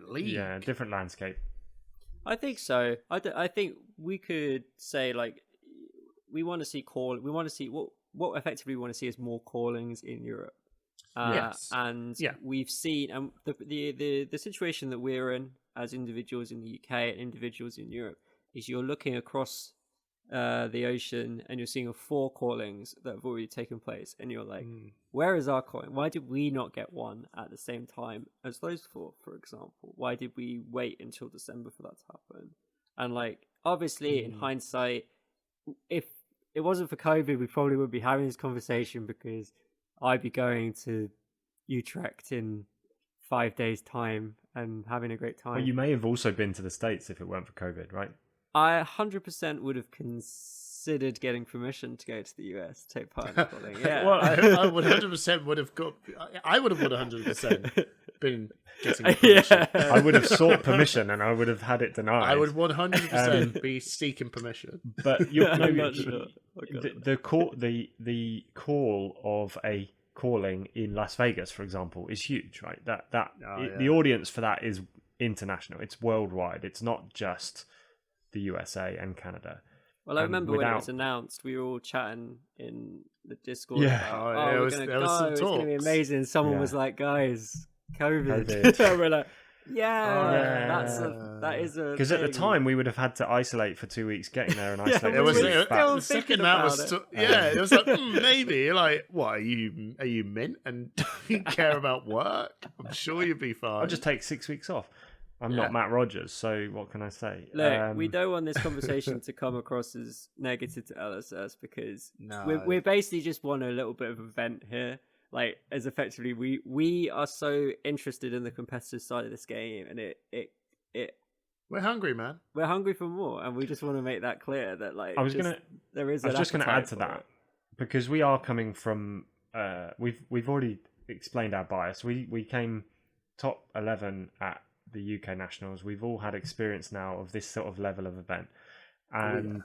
league. Yeah, different landscape. I think so. I think we could say, like, we want to see what effectively we want to see is more callings in Europe. And we've seen the situation that we're in as individuals in the UK and individuals in Europe is you're looking across the ocean and you're seeing 4 callings that have already taken place, and you're like, where is our calling? Why did we not get one at the same time as those 4, for example? Why did we wait until December for that to happen? And like, obviously in hindsight, if it wasn't for COVID, we probably wouldn't be having this conversation, because I'd be going to Utrecht in 5 days' time and having a great time. Well, you may have also been to the States if it weren't for COVID, right? I 100% would have considered getting permission to go to the US to take part in the calling. Yeah, well, I would 100% would have got. I would have 100% been getting permission. I would have sought permission, and I would have had it denied. I would 100% be seeking permission. But you're I'm not sure. The call of a calling in Las Vegas, for example, is huge, right? The audience for that is international. It's worldwide. It's not just the USA and Canada. Well, I remember when it was announced, we were all chatting in the Discord. Yeah, about, we're going to go. It's going to be amazing. Someone was like, "Guys, COVID." We're like, That is a because at the time we would have had to isolate for 2 weeks getting there and isolate. The second map was it was like maybe. You're like, what are you mint and don't care about work? I'm sure you'll be fine. I'll just take 6 weeks off. I'm not Matt Rogers, so what can I say? Look, we don't want this conversation to come across as negative to LSS because we basically just want a little bit of a vent here. Like, as effectively, we are so interested in the competitive side of this game, and it we're hungry, man. We're hungry for more, and we just want to make that clear that I was just gonna add to that because we are coming from we've already explained our bias. We came top 11 at the UK Nationals. We've all had experience now of this sort of level of event, and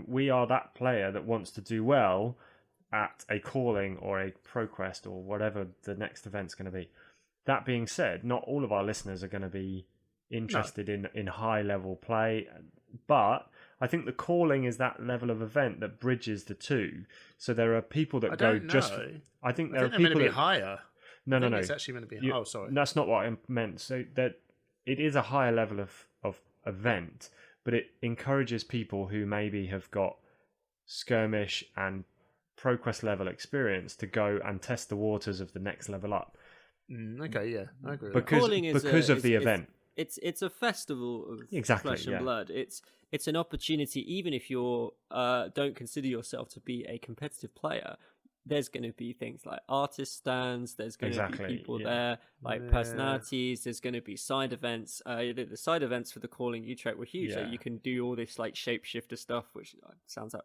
we are that player that wants to do well at a calling or a ProQuest or whatever the next event's going to be. That being said, not all of our listeners are going to be interested in high level play, but I think the calling is that level of event that bridges the two. So there are people that I think there are people that be higher. No. It's actually going to be. Sorry. That's not what I meant. So that it is a higher level of event, but it encourages people who maybe have got skirmish and ProQuest level experience to go and test the waters of the next level up. Okay, yeah, I agree. Because of the event. It's a festival of flesh and blood. It's an opportunity, even if you don't consider yourself to be a competitive player. There's going to be things like artist stands. There's going to be people there, like personalities. There's going to be side events. The side events for the calling Utrecht were huge. Yeah. Like, you can do all this like shapeshifter stuff, which sounds like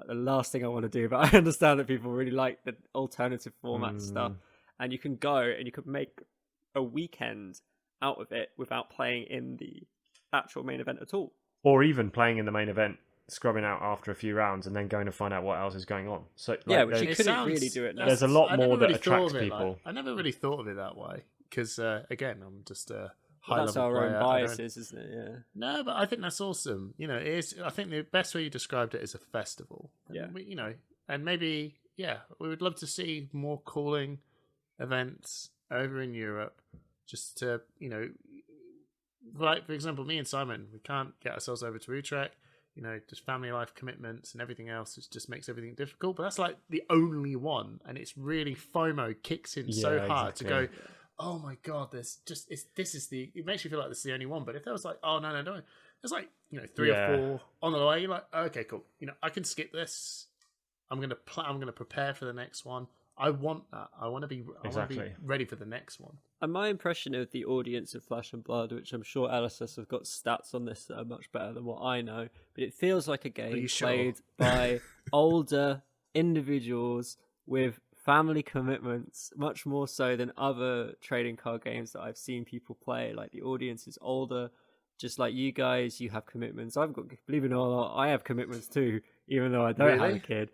the last thing I want to do, but I understand that people really like the alternative format stuff. And you can go and you could make a weekend out of it without playing in the actual main event at all. Or even playing in the main event, scrubbing out after a few rounds and then going to find out what else is going on. So which you couldn't really do it now. There's a lot more that attracts people. I never really thought of it that way because, again, I'm just a that's our player. own biases, isn't it? Yeah. No, but I think that's awesome. You know, it is. I think the best way you described it is a festival. Yeah. And maybe, we would love to see more calling events over in Europe. Just to, like for example, me and Simon, we can't get ourselves over to Utrecht. Just family life commitments and everything else. It just makes everything difficult. But that's like the only one, and it's really FOMO kicks in so hard to go. Oh my god, it makes you feel like this is the only one. But if there was like, oh no, there's like 3 or 4 on the way, you're like, okay, cool. I can skip this. I'm gonna prepare for the next one. I want that. I want to be ready for the next one. And my impression of the audience of Flesh and Blood, which I'm sure LSS have got stats on this that are much better than what I know, but it feels like a game played by older individuals with family commitments, much more so than other trading card games that I've seen people play. Like, the audience is older, just like you guys. You have commitments. Believe it or not, I have commitments too, even though I don't have a kid.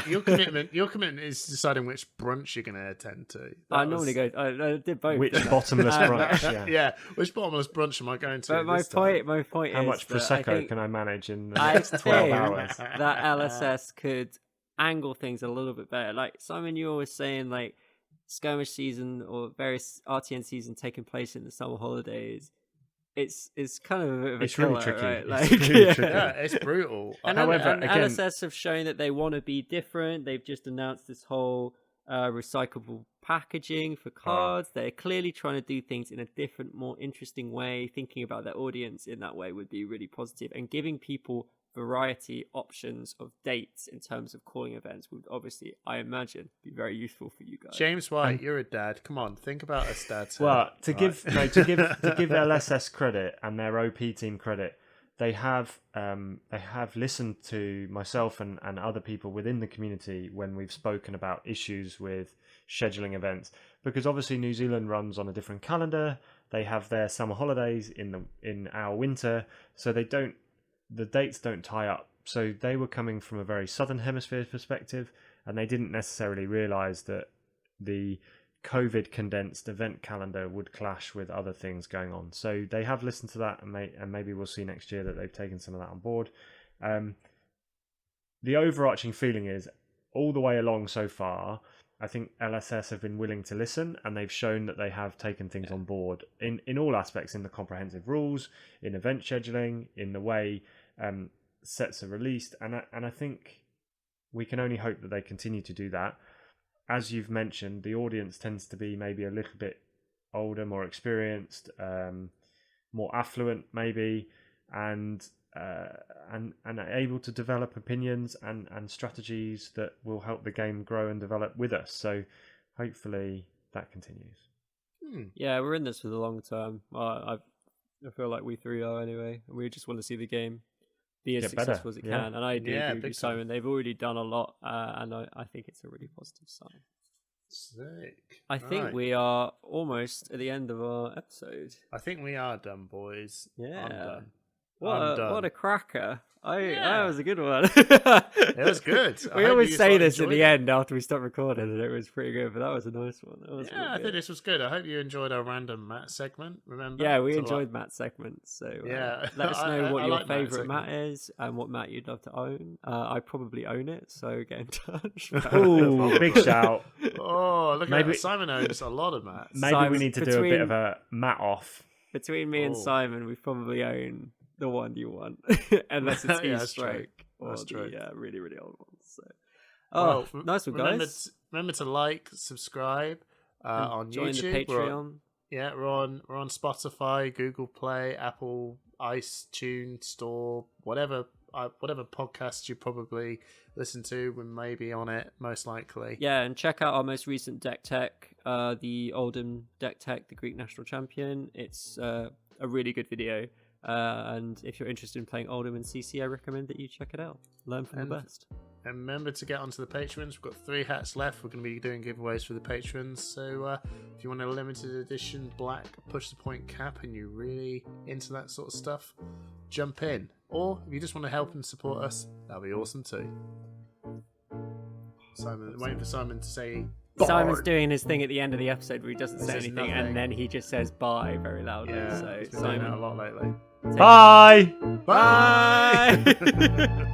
Your commitment is deciding which brunch you're going to attend to. I normally go. I did both. Which bottomless brunch? Which bottomless brunch am I going to? But my point how is, much prosecco can I manage in the I next 12 hours? That LSS could angle things a little bit better. Like, Simon, you're always saying like skirmish season or various RTN season taking place in the summer holidays. It's kind of a bit of a killer, really tricky. Right? It's really tricky. Yeah, it's brutal. However, again, LSS have shown that they want to be different. They've just announced this whole recyclable packaging for cards. They're clearly trying to do things in a different, more interesting way. Thinking about their audience in that way would be really positive, and giving people variety options of dates in terms of calling events would obviously, I imagine, be very useful for you guys. James White, you're a dad. Come on, think about us dads. Well, to give LSS credit and their OP team credit, they have listened to myself and other people within the community when we've spoken about issues with scheduling events, because obviously New Zealand runs on a different calendar. They have their summer holidays in our winter, so the dates don't tie up. So they were coming from a very southern hemisphere perspective, and they didn't necessarily realise that the COVID condensed event calendar would clash with other things going on. So they have listened to that, and maybe we'll see next year that they've taken some of that on board. The overarching feeling is, all the way along so far, I think LSS have been willing to listen, and they've shown that they have taken things on board in all aspects, in the comprehensive rules, in event scheduling, in the way sets are released, and I think we can only hope that they continue to do that. As you've mentioned, the audience tends to be maybe a little bit older, more experienced, more affluent, maybe, and able to develop opinions and strategies that will help the game grow and develop with us. So hopefully that continues. Yeah, we're in this for the long term. I feel like we three are anyway. We just want to see the game be as successful as it can. And I do agree with Simon. They've already done a lot, and I think it's a really positive sign. Sick. I think we are almost at the end of our episode. I think we are done, boys. Yeah. I'm done. What a cracker. That was a good one. It was good. We always say this at the end after we stop recording, and it was pretty good, but that was a nice one. I think this was good. I hope you enjoyed our random Matt segment. Remember? Yeah, we enjoyed Matt's segment. So let us know what your like favourite Matt is and what Matt you'd love to own. I probably own it, so get in touch. Ooh, big shout. Oh, look at that. Simon owns a lot of Matts. Maybe we need to do a bit of a Matt off. Between me and Simon, we probably own the one you want, unless it's E-Strike or the really, really old ones. So, nice one, guys. Remember to like, subscribe on join YouTube. The Patreon. We're on Spotify, Google Play, Apple, iTunes Store, whatever podcast you probably listen to. We may be on it, most likely. Yeah, and check out our most recent deck tech, the Oldham deck tech, the Greek national champion. It's a really good video. And if you're interested in playing Oldham and CC, I recommend that you check it out. Learn from the best. And remember to get onto the patrons. We've got 3 hats left. We're going to be doing giveaways for the patrons. So if you want a limited edition black push the point cap and you're really into that sort of stuff, jump in. Or if you just want to help and support us, that'll be awesome too. Waiting for Simon to say. Simon's doing his thing at the end of the episode where he doesn't say anything, and then he just says bye very loudly. Yeah, so he's been Simon, doing that a lot lately. Bye! Bye!